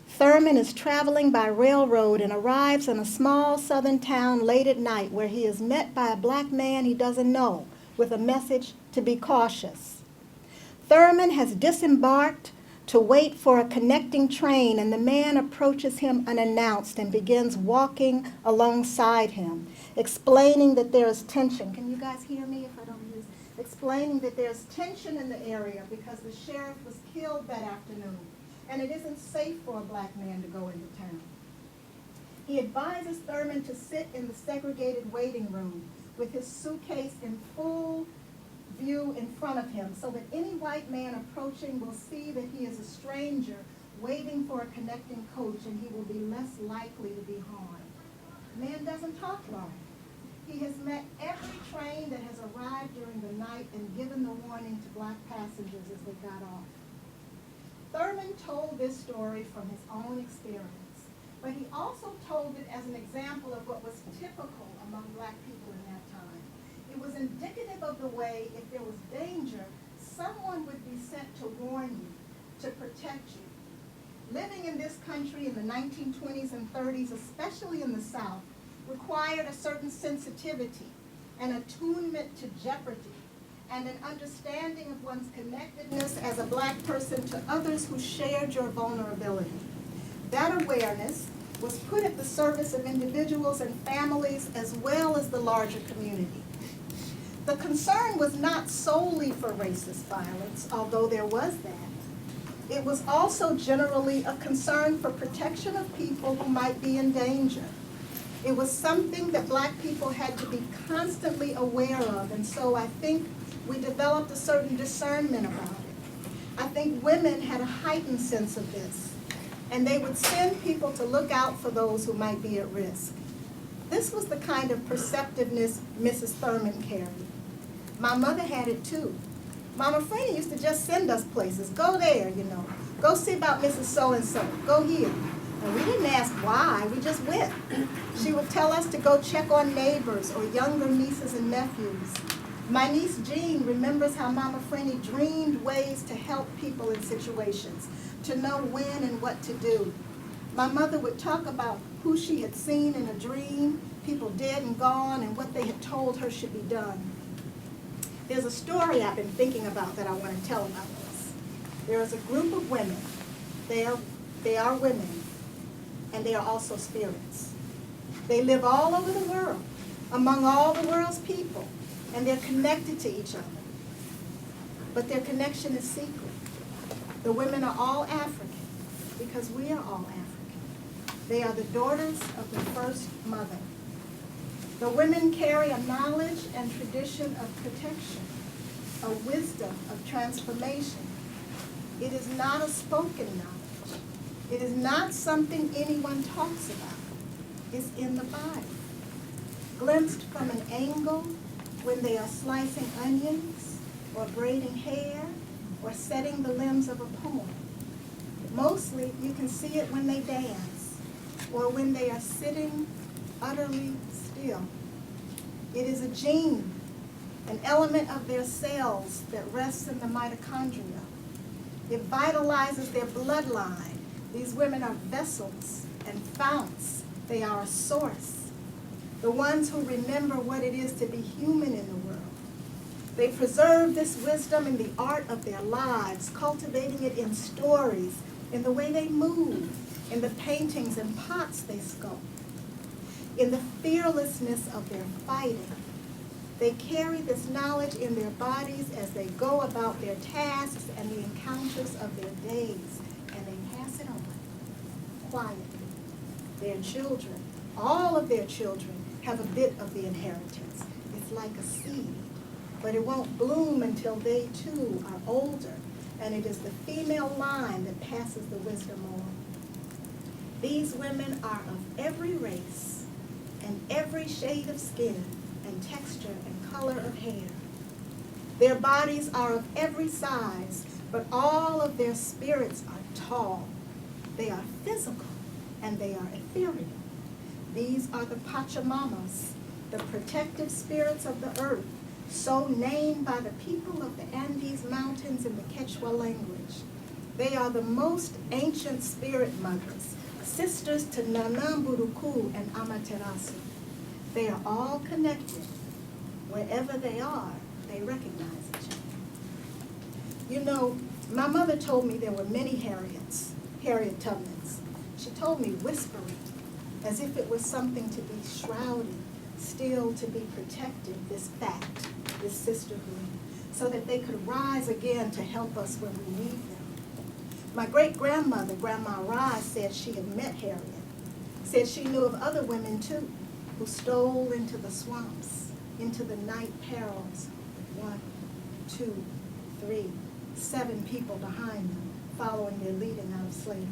Thurman is traveling by railroad and arrives in a small southern town late at night where he is met by a black man he doesn't know with a message to be cautious. Thurman has disembarked to wait for a connecting train, and the man approaches him unannounced and begins walking alongside him, explaining that there is tension. Can you guys hear me if I don't use? Explaining that there's tension in the area because the sheriff was killed that afternoon, and it isn't safe for a black man to go into town. He advises Thurman to sit in the segregated waiting room with his suitcase in full view in front of him so that any white man approaching will see that he is a stranger waiting for a connecting coach, and he will be less likely to be harmed. The man doesn't talk long. He has met every train that has arrived during the night and given the warning to black passengers as they got off. Thurman told this story from his own experience, but he also told it as an example of what was typical among black people in that time. It was indicative of the way, if there was danger, someone would be sent to warn you, to protect you. Living in this country in the 1920s and 30s, especially in the South, required a certain sensitivity, an attunement to jeopardy, and an understanding of one's connectedness as a black person to others who shared your vulnerability. That awareness was put at the service of individuals and families as well as the larger community. The concern was not solely for racist violence, although there was that. It was also generally a concern for protection of people who might be in danger. It was something that black people had to be constantly aware of, and so I think we developed a certain discernment about it. I think women had a heightened sense of this, and they would send people to look out for those who might be at risk. This was the kind of perceptiveness Mrs. Thurman carried. My mother had it too. Mama Freeney used to just send us places. Go there, you know. Go see about Mrs. So-and-so. Go here. And we didn't ask why, we just went. She would tell us to go check on neighbors or younger nieces and nephews. My niece Jean remembers how Mama Freeney dreamed ways to help people in situations, to know when and what to do. My mother would talk about who she had seen in a dream, people dead and gone, and what they had told her should be done. There's a story I've been thinking about that I want to tell about this. There is a group of women. They are women, and they are also spirits. They live all over the world, among all the world's people, and they're connected to each other. But their connection is secret. The women are all African, because we are all African. They are the daughters of the first mother. The women carry a knowledge and tradition of protection, a wisdom of transformation. It is not a spoken knowledge. It is not something anyone talks about. It's in the body. Glimpsed from an angle when they are slicing onions or braiding hair or setting the limbs of a poem. Mostly you can see it when they dance or when they are sitting utterly still. It is a gene, an element of their cells that rests in the mitochondria. It vitalizes their bloodline. These women are vessels and founts. They are a source. The ones who remember what it is to be human in the world. They preserve this wisdom in the art of their lives, cultivating it in stories, in the way they move, in the paintings and pots they sculpt, in the fearlessness of their fighting. They carry this knowledge in their bodies as they go about their tasks and the encounters of their days, and they pass it on quietly. Their children, all of their children, have a bit of the inheritance. It's like a seed, but it won't bloom until they too are older, and it is the female line that passes the wisdom on. These women are of every race and every shade of skin and texture and color of hair. Their bodies are of every size, but all of their spirits are tall. They are physical and they are ethereal. These are the Pachamamas, the protective spirits of the earth, so named by the people of the Andes Mountains in the Quechua language. They are the most ancient spirit mothers, sisters to Nanamburuku and Amaterasu. They are all connected. Wherever they are, they recognize each other. You know, my mother told me there were many Harriet Tubmans. She told me whispering, as if it was something to be shrouded, still to be protected, this fact, this sisterhood, so that they could rise again to help us when we need them. My great-grandmother, Grandma Rye, said she had met Harriet, said she knew of other women too, who stole into the swamps, into the night perils with 1, 2, 3, 7 people behind them, following their leading out of slavery.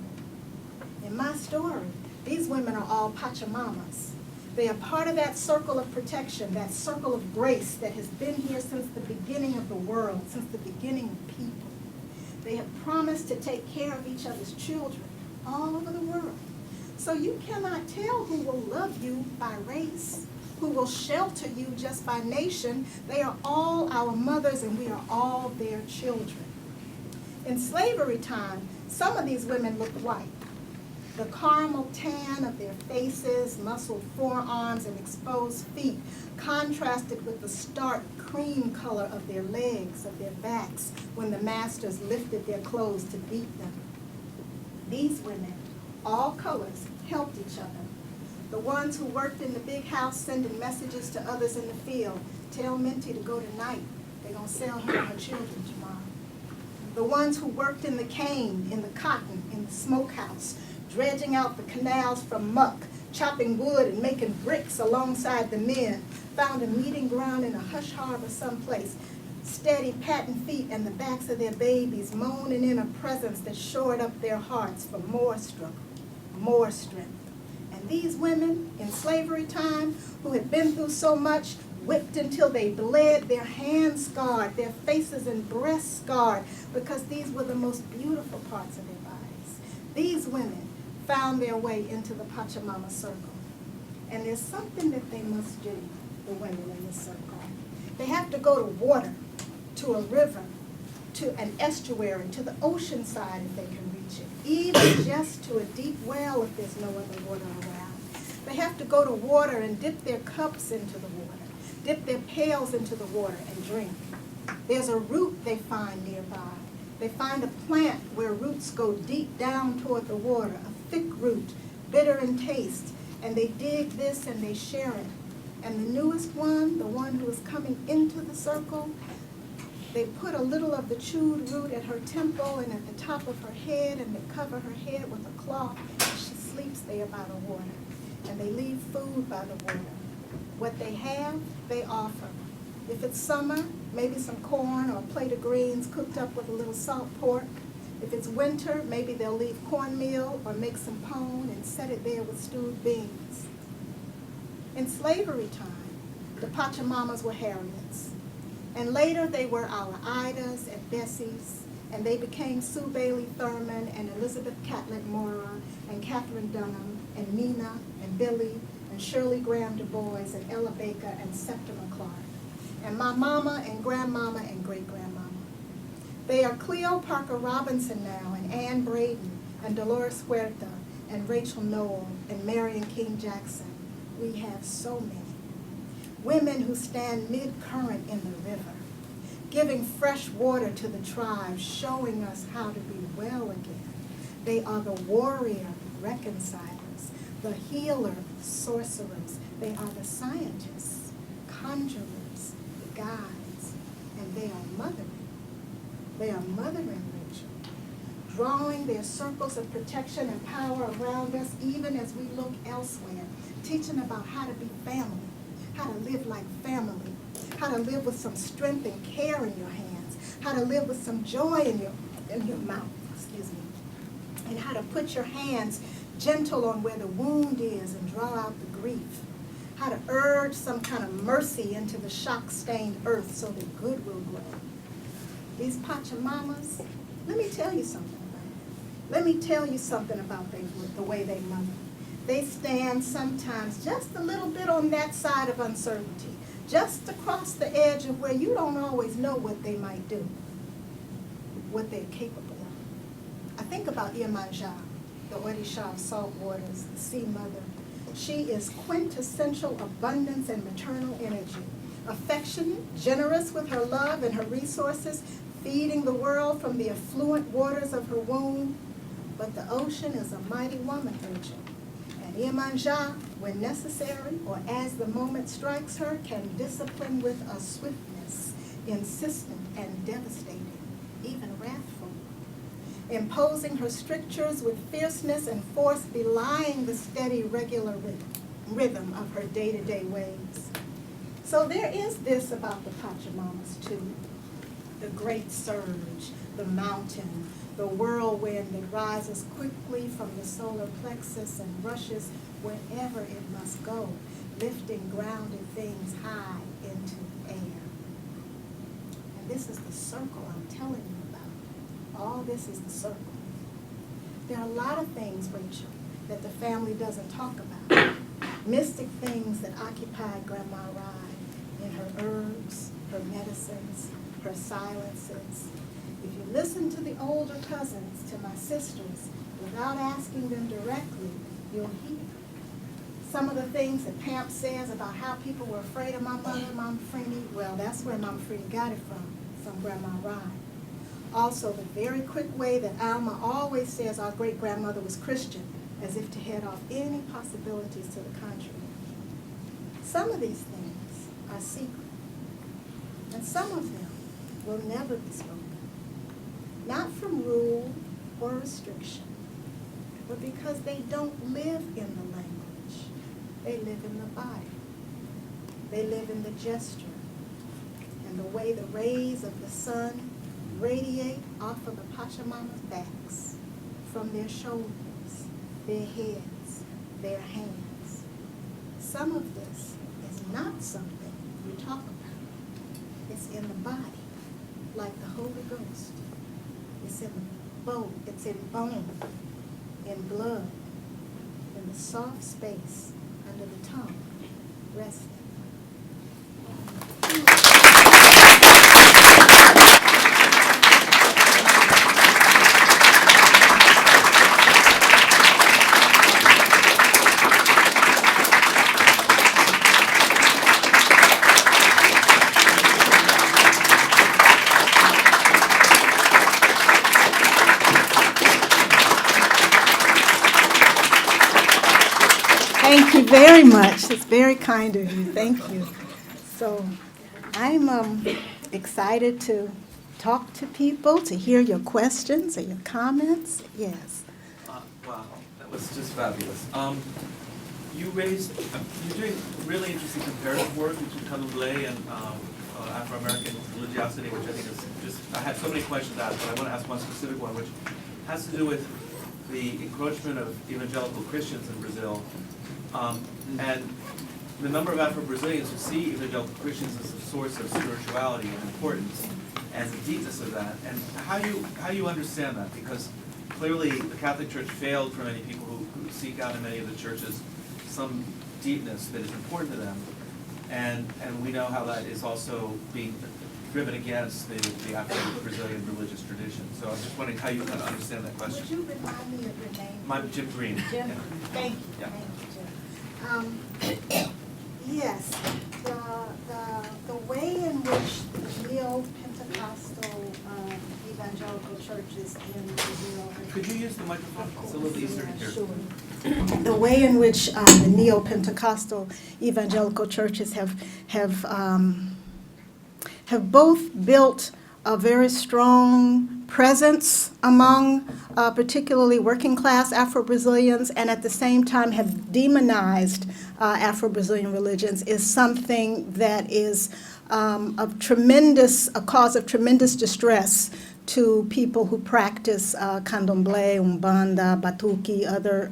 In my story, these women are all Pachamamas. They are part of that circle of protection, that circle of grace that has been here since the beginning of the world, since the beginning of people. They have promised to take care of each other's children all over the world. So you cannot tell who will love you by race, who will shelter you just by nation. They are all our mothers, and we are all their children. In slavery time, some of these women looked white. The caramel tan of their faces, muscled forearms, and exposed feet contrasted with the stark cream color of their legs, of their backs, when the masters lifted their clothes to beat them. These women, all colors, helped each other. The ones who worked in the big house sending messages to others in the field, tell Minty to go tonight. They're going to sell her and her children tomorrow. The ones who worked in the cane, in the cotton, in the smokehouse, dredging out the canals from muck, chopping wood and making bricks alongside the men, found a meeting ground in a hush harbor someplace, steady patent feet and the backs of their babies, moaning in a presence that shored up their hearts for more struggle, more strength. And these women in slavery time, who had been through so much, whipped until they bled, their hands scarred, their faces and breasts scarred, because these were the most beautiful parts of their bodies. These women found their way into the Pachamama circle. And there's something that they must do, the women in this circle. They have to go to water, to a river, to an estuary, to the ocean side if they can reach it, even just to a deep well if there's no other water around. They have to go to water and dip their cups into the water, dip their pails into the water and drink. There's a root they find nearby. They find a plant where roots go deep down toward the water, a thick root, bitter in taste, and they dig this and they share it. And the newest one, the one who is coming into the circle, they put a little of the chewed root at her temple and at the top of her head, and they cover her head with a cloth. She sleeps there by the water, and they leave food by the water. What they have, they offer. If it's summer, maybe some corn or a plate of greens cooked up with a little salt pork. If it's winter, maybe they'll leave cornmeal or make some pone and set it there with stewed beans. In slavery time, the Pachamamas were Harriets. And later they were our Idas and Bessies, and they became Sue Bailey Thurman and Elizabeth Catlett Mora and Catherine Dunham and Nina and Billy and Shirley Graham Du Bois and Ella Baker and Septima Clark, and my mama and grandmama and great-grandmama. They are Cleo Parker Robinson now, and Ann Braden, and Dolores Huerta, and Rachel Noel, and Marion King Jackson. We have so many. Women who stand mid-current in the river, giving fresh water to the tribes, showing us how to be well again. They are the warrior reconcilers, the healer sorcerers. They are the scientists, conjurers, the guides, and they are mothering. They are mothering, Rachel, drawing their circles of protection and power around us even as we look elsewhere, teaching about how to be family, how to live like family, how to live with some strength and care in your hands, how to live with some joy in your mouth, and how to put your hands gentle on where the wound is and draw out the grief, how to urge some kind of mercy into the shock-stained earth so that good will grow. These Pachamamas, let me tell you something about them. Let me tell you something about the way they mother. They stand sometimes just a little bit on that side of uncertainty, just across the edge of where you don't always know what they might do, what they're capable of. I think about Iemanjá, the Orisha of salt waters, the sea mother. She is quintessential abundance and maternal energy, affectionate, generous with her love and her resources, feeding the world from the affluent waters of her womb. But the ocean is a mighty woman, Rachel. And Iemanjá, when necessary or as the moment strikes her, can discipline with a swiftness, insistent and devastating, even wrathful, imposing her strictures with fierceness and force belying the steady, regular rhythm of her day-to-day ways. So there is this about the Pachamamas too. The great surge, the mountain, the whirlwind that rises quickly from the solar plexus and rushes wherever it must go, lifting grounded things high into air. And this is the circle I'm telling you about. All this is the circle. There are a lot of things, Rachel, that the family doesn't talk about. Mystic things that occupied Grandma Rye in her herbs, her medicines, her silences. If you listen to the older cousins, to my sisters, without asking them directly, you'll hear. Some of the things that Pamp says about how people were afraid of my mother, Mama Freeney, well, that's where Mama Freeney got it from Grandma Rye. Also, the very quick way that Alma always says our great-grandmother was Christian, as if to head off any possibilities to the contrary. Some of these things are secret, and some of them will never be spoken, not from rule or restriction, but because they don't live in the language. They live in the body. They live in the gesture and the way the rays of the sun radiate off of the Pachamama's backs, from their shoulders, their heads, their hands. Some of this is not something you talk about. It's in the body, like the Holy Ghost. It's in bone, it's in bone, in blood, in the soft space under the tongue, resting. Thank you very much. It's very kind of you. Thank you. So I'm excited to talk to people, to hear your questions or your comments. Yes. Wow, that was just fabulous. You're doing really interesting comparative work between Candomblé and Afro-American religiosity, which I think is just, I have so many questions to ask, but I want to ask one specific one, which has to do with the encroachment of evangelical Christians in Brazil. And the number of Afro-Brazilians who see evangelical Christians as a source of spirituality and importance, as the deepness of that, and how you understand that, because clearly the Catholic Church failed for many people who seek out in many of the churches some deepness that is important to them, and we know how that is also being driven against the Afro-Brazilian religious tradition. So I was just wondering how you kind of understand that question. Would you remind me of your name? I'm Jim Green. Jim, Yeah. thank you. Yeah. Thank you, Jim. Yes, the way in which the neo-Pentecostal evangelical churches in Brazil. Could you use the microphone? It's a little easier to hear. Sure. The way in which the neo-Pentecostal evangelical churches have both built a very strong presence among particularly working class Afro-Brazilians, and at the same time have demonized Afro-Brazilian religions, is something that is a cause of tremendous distress to people who practice candomblé, umbanda, batuque, other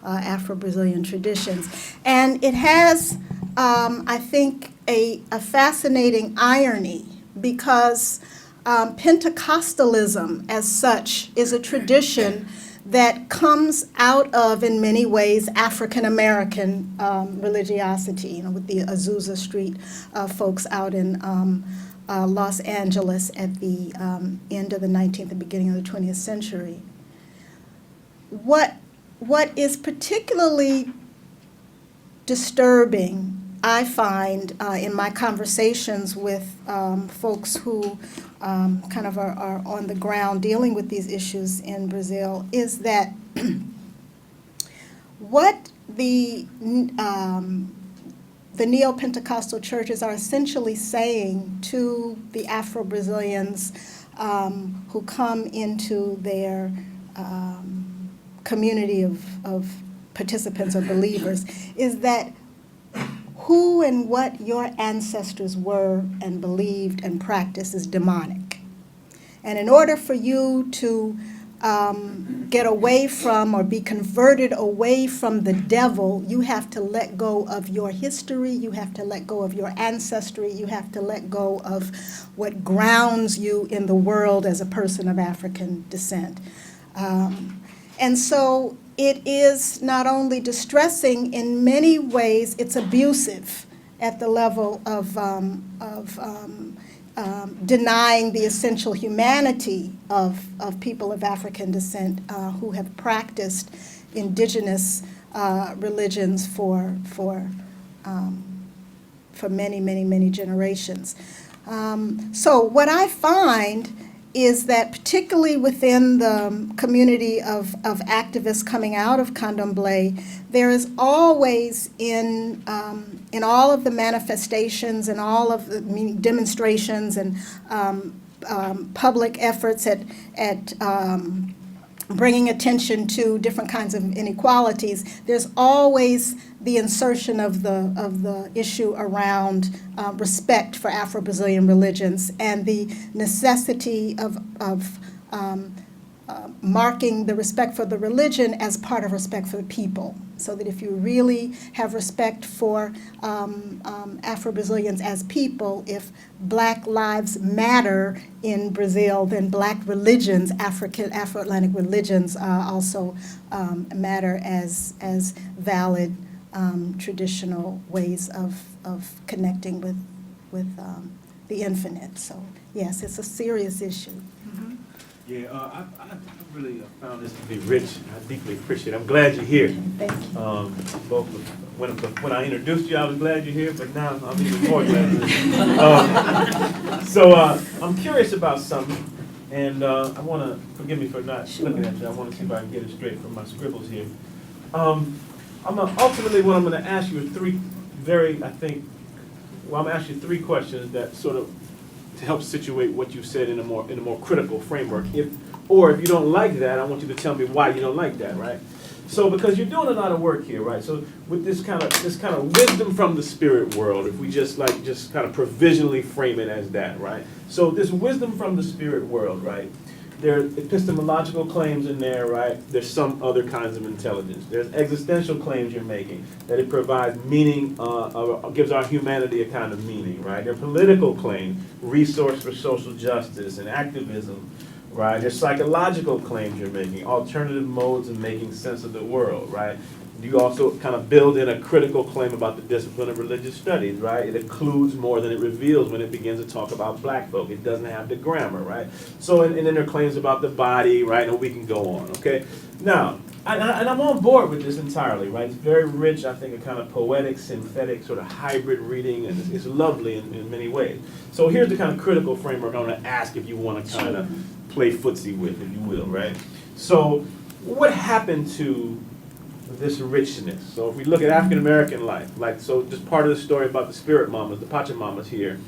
Afro-Brazilian traditions. And it has, I think, a fascinating irony, because Pentecostalism as such is a tradition that comes out of, in many ways, African-American religiosity, with the Azusa Street folks out in Los Angeles at the end of the 19th and beginning of the 20th century. What is particularly disturbing, I find, in my conversations with folks who kind of are on the ground dealing with these issues in Brazil, is that what the neo-Pentecostal churches are essentially saying to the Afro-Brazilians who come into their community of participants or believers is that who and what your ancestors were and believed and practiced is demonic. And in order for you to get away from or be converted away from the devil, you have to let go of your history, you have to let go of your ancestry, you have to let go of what grounds you in the world as a person of African descent. And so it is not only distressing, in many ways it's abusive at the level of denying the essential humanity of people of African descent who have practiced indigenous religions for many, many, many generations. So what I find is that particularly within the community of activists coming out of Candomblé, there is always in all of the manifestations and all of the demonstrations and public efforts at bringing attention to different kinds of inequalities, there's always the insertion of the issue around respect for Afro-Brazilian religions and the necessity of marking the respect for the religion as part of respect for the people. So that if you really have respect for Afro-Brazilians as people, if Black lives matter in Brazil, then Black religions, Afro-Atlantic religions also matter as valid traditional ways of connecting with the infinite. So yes, it's a serious issue. Mm-hmm. Yeah, I really found this to be rich. I deeply appreciate it. I'm glad you're here. Thank you. Both when I introduced you, I was glad you're here, but now I'm even more glad you're here. So I'm curious about something, and I want to, forgive me for not looking at you, I want to see if I can get it straight from my scribbles here. Ultimately, what I'm going to ask you are three very, I'm going to ask you three questions that sort of to help situate what you said in a more critical framework. If you don't like that, I want you to tell me why you don't like that, right? So because you're doing a lot of work here, right? So with this kind of wisdom from the spirit world, if we just kind of provisionally frame it as that, right? So this wisdom from the spirit world, right? There are epistemological claims in there, right? There's some other kinds of intelligence. There's existential claims you're making, that it provides meaning, gives our humanity a kind of meaning, right? There are political claims, resource for social justice and activism, right? There's psychological claims you're making, alternative modes of making sense of the world, right? You also kind of build in a critical claim about the discipline of religious studies, right? It includes more than it reveals when it begins to talk about Black folk. It doesn't have the grammar, right? So, and then there are claims about the body, right? And we can go on, okay? Now, and I'm on board with this entirely, right? It's very rich, I think, a kind of poetic, synthetic, sort of hybrid reading, and it's lovely in many ways. So here's the kind of critical framework I'm going to ask if you want to kind of play footsie with, if you will, right? So what happened to this richness? So if we look at African American life, so just part of the story about the spirit mamas, the Pachamamas here,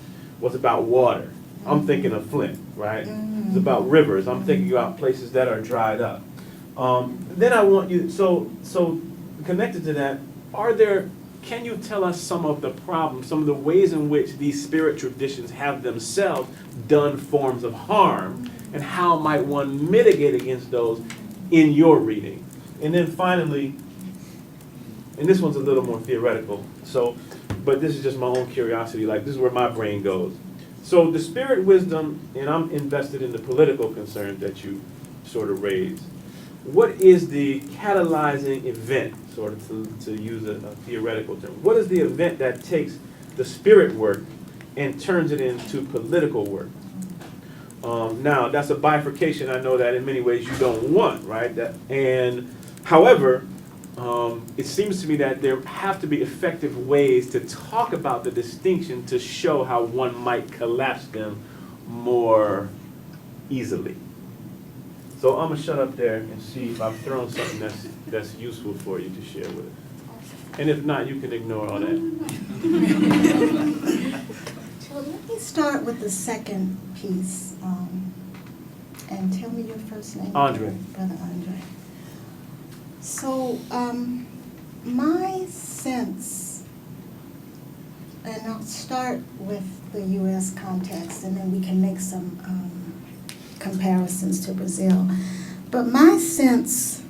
was about water. I'm thinking of Flint, right? It's about rivers. I'm thinking about places that are dried up. Then I want you, so connected to that, can you tell us some of the problems, some of the ways in which these spirit traditions have themselves done forms of harm, and how might one mitigate against those in your reading? And then finally, and this one's a little more theoretical, but this is just my own curiosity, this is where my brain goes. So the spirit wisdom, and I'm invested in the political concerns that you sort of raised. What is the catalyzing event, sort of to use a theoretical term? What is the event that takes the spirit work and turns it into political work? Now, that's a bifurcation, I know that in many ways you don't want, right? However, it seems to me that there have to be effective ways to talk about the distinction to show how one might collapse them more easily. So I'm gonna shut up there and see if I've thrown something that's useful for you to share with us. And if not, you can ignore all that. So let me start with the second piece. And tell me your first name. Andre. Brother Andre. So my sense, and I'll start with the U.S. context, and then we can make some comparisons to Brazil. But my sense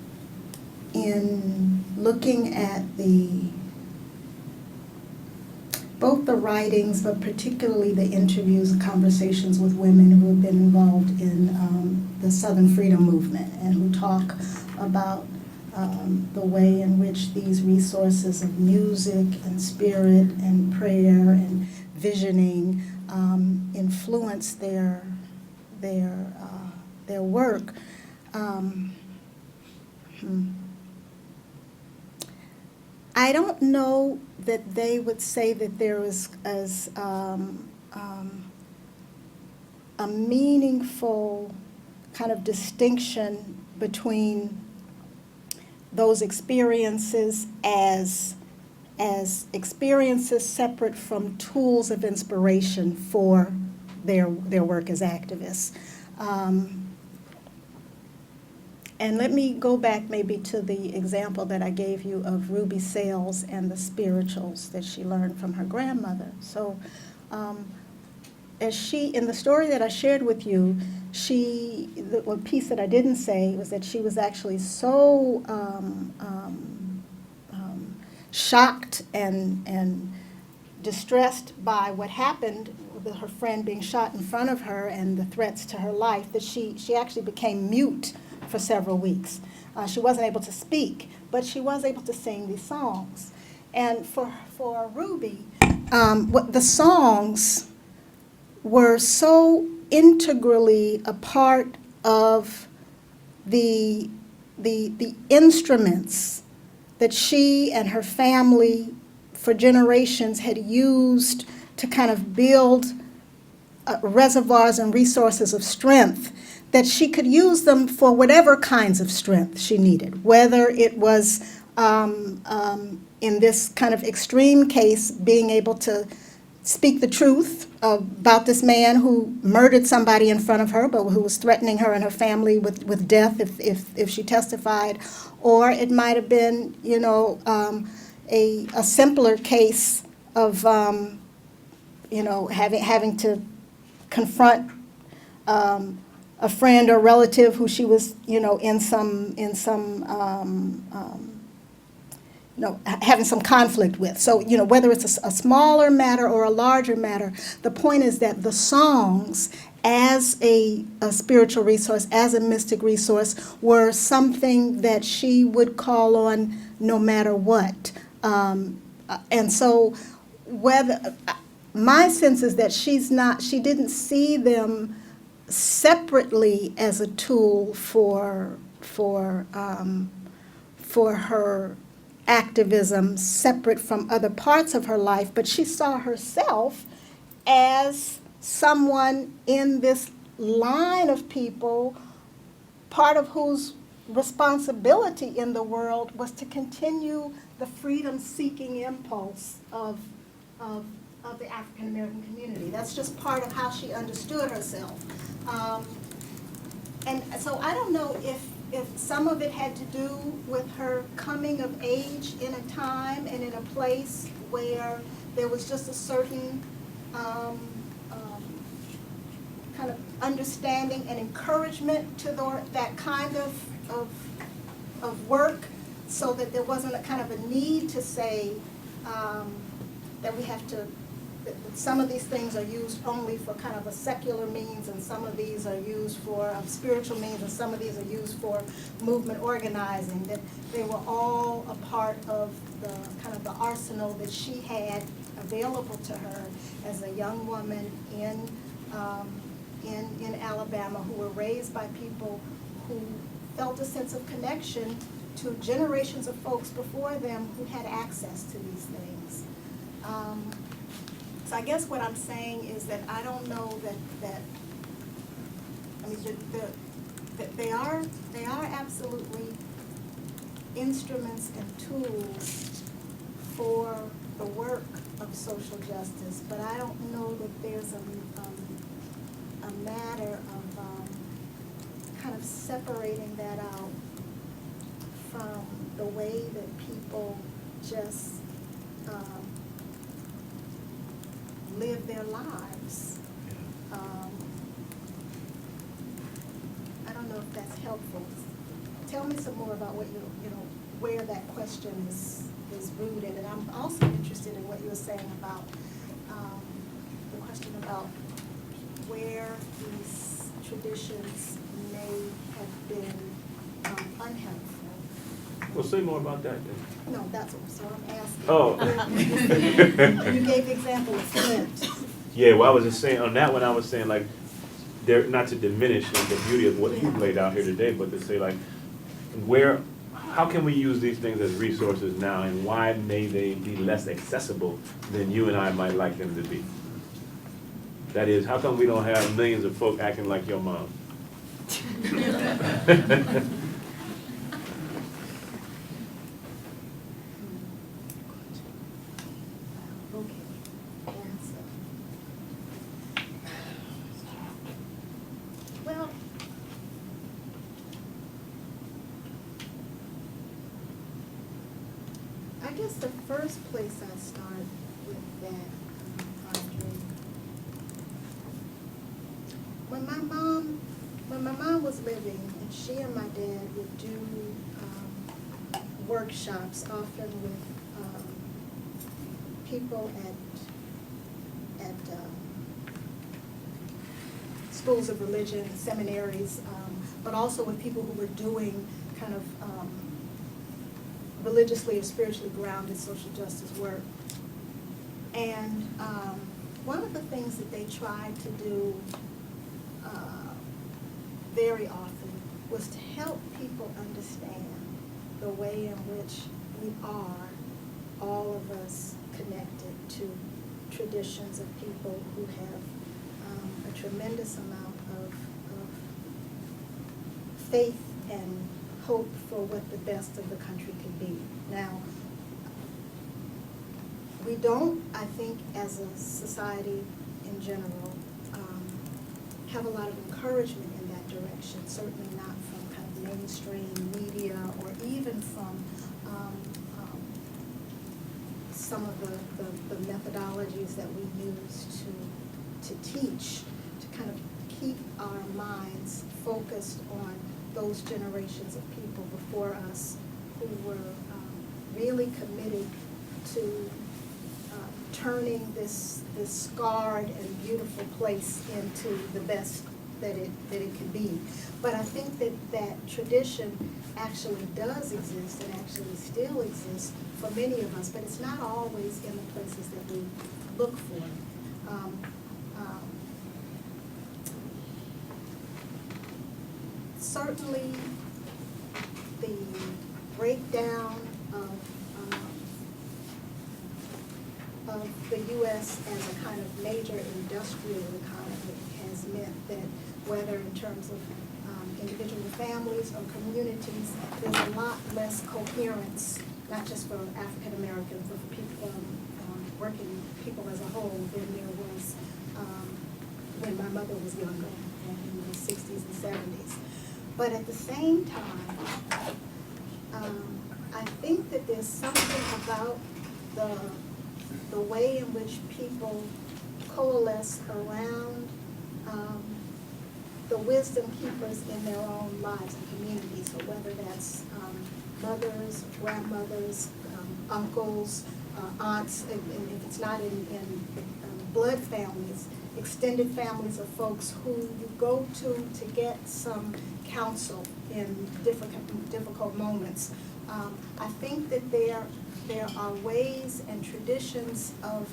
in looking at both the writings, but particularly the interviews and conversations with women who have been involved in the Southern Freedom Movement and who talk about the way in which these resources of music and spirit and prayer and visioning influence their work. I don't know that they would say that there is as a meaningful kind of distinction between those experiences as experiences separate from tools of inspiration for their work as activists. And let me go back maybe to the example that I gave you of Ruby Sales and the spirituals that she learned from her grandmother. So in the story that I shared with you, the one piece that I didn't say was that she was actually so shocked and distressed by what happened with her friend being shot in front of her and the threats to her life that she actually became mute for several weeks. She wasn't able to speak, but she was able to sing these songs. And for Ruby, the songs were so integrally a part of the instruments that she and her family for generations had used to kind of build reservoirs and resources of strength, that she could use them for whatever kinds of strength she needed, whether it was, in this kind of extreme case, being able to speak the truth about this man who murdered somebody in front of her, but who was threatening her and her family with death if she testified, or it might have been, a simpler case of, having to confront a friend or relative who she was, having some conflict with. So, whether it's a smaller matter or a larger matter, the point is that the songs as a spiritual resource, as a mystic resource, were something that she would call on no matter what. And so my sense is that she didn't see them separately as a tool for her activism, separate from other parts of her life, but she saw herself as someone in this line of people, part of whose responsibility in the world was to continue the freedom-seeking impulse of the African American community. That's just part of how she understood herself. And so I don't know if some of it had to do with her coming of age in a time and in a place where there was just a certain kind of understanding and encouragement to that kind of work, so that there wasn't a kind of a need to say that we have to, that some of these things are used only for kind of a secular means, and some of these are used for spiritual means, and some of these are used for movement organizing, that they were all a part of the kind of the arsenal that she had available to her as a young woman in Alabama, who were raised by people who felt a sense of connection to generations of folks before them who had access to these things. So I guess what I'm saying is that I don't know that I mean, that they are absolutely instruments and tools for the work of social justice, but I don't know that there's a matter of kind of separating that out from the way that people just live their lives. I don't know if that's helpful. tell me some more about what where that question is rooted. And I'm also interested in what you were saying about the question about where these traditions may have been unhelpful. Well, say more about that then. No, that's what, so I'm asking. Oh. You gave the example of Flint. Yeah, well, I was just saying, on that one, I was saying like, there, not to diminish the beauty of what you've laid out here today, but to say like, how can we use these things as resources now, and why may they be less accessible than you and I might like them to be? That is, how come we don't have millions of folk acting like your mom? Okay. Answer. Well, I guess the first place I start with that, Andre, when my mom was living, and she and my dad would do workshops, often with people at schools of religion, seminaries, but also with people who were doing kind of religiously or spiritually grounded social justice work. And one of the things that they tried to do very often was to help people understand the way in which we are, all of us, connected to traditions of people who have a tremendous amount of faith and hope for what the best of the country can be. Now, we don't, I think, as a society in general, have a lot of encouragement in that direction, certainly not from kind of mainstream media or even from some of the methodologies that we use to teach, to kind of keep our minds focused on those generations of people before us who were really committed to turning this scarred and beautiful place into the best that it can be. But I think that tradition actually does exist and actually still exists for many of us, but it's not always in the places that we look for. Certainly, the breakdown of the U.S. as a kind of major industrial economy has meant that whether in terms of individual families or communities, there's a lot less coherence, not just for African Americans, but for people, working people as a whole, than there was when my mother was younger, in the 60s and 70s. But at the same time, I think that there's something about the way in which people coalesce around the wisdom keepers in their own lives and communities. So whether that's mothers, grandmothers, uncles, aunts, and if it's not in blood families, extended families of folks who you go to get some counsel in difficult moments. I think that there are ways and traditions of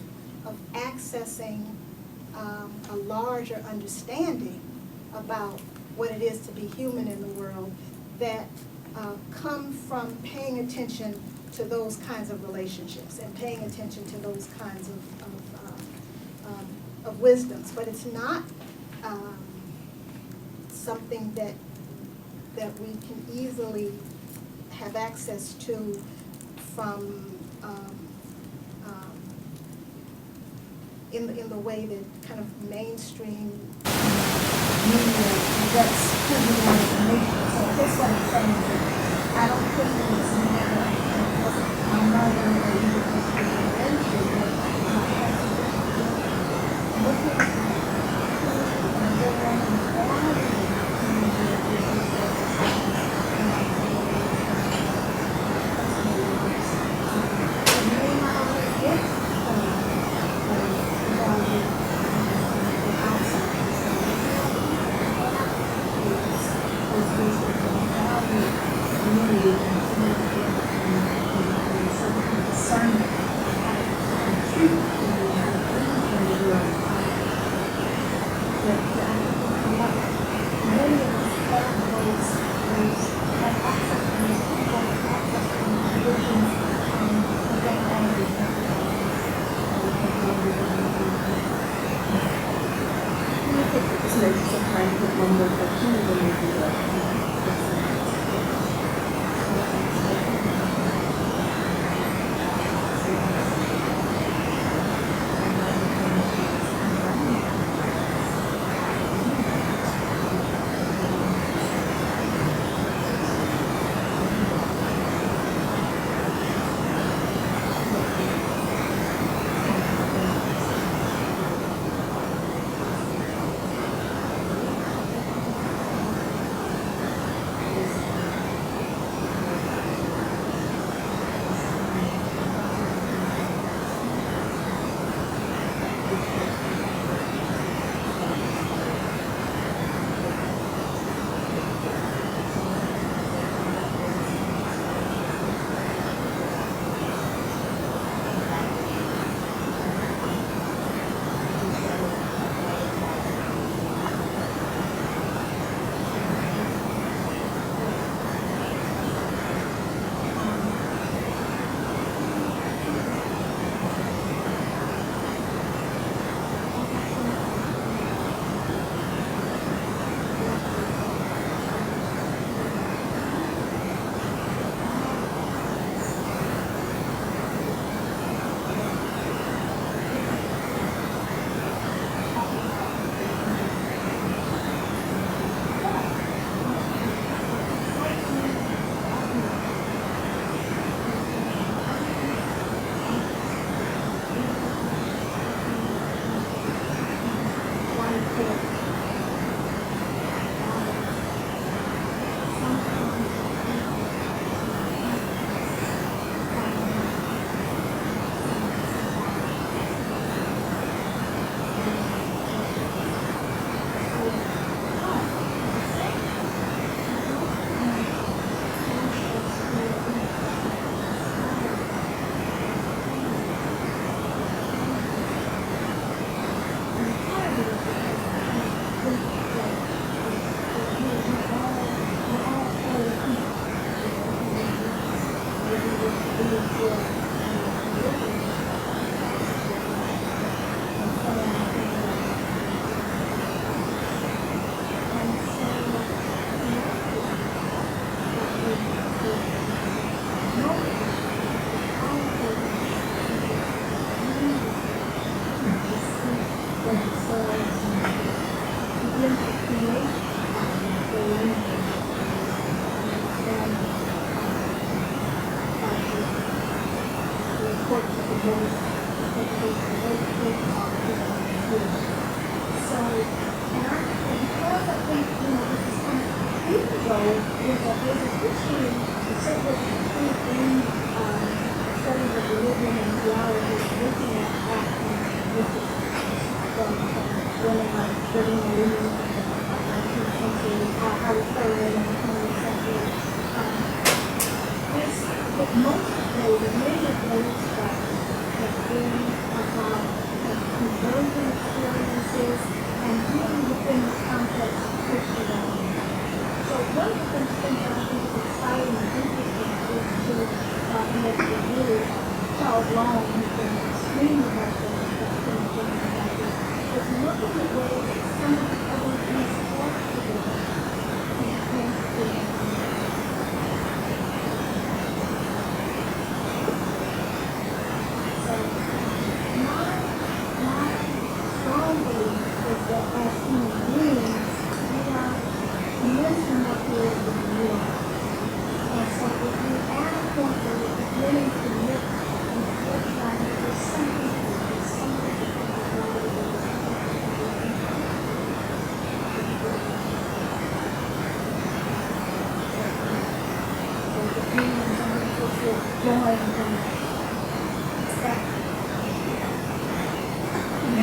accessing a larger understanding about what it is to be human in the world that come from paying attention to those kinds of relationships and paying attention to those kinds of wisdoms. But it's not something that we can easily have access to from in the way that kind of mainstream media that's who we want to make. So that's what I'm saying. I don't think that it's never my mother or even just the invention that looking at and It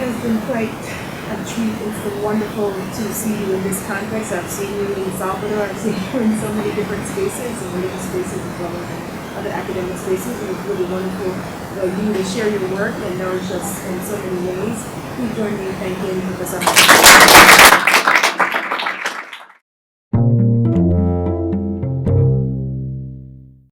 has been quite It's been wonderful to see you in this context. I've seen you in Salvador. I've seen you in so many different spaces, and religious spaces as well as other academic spaces. And it's really wonderful for you to share your work and nourish us in so many ways. Please join me in thanking Professor Hall.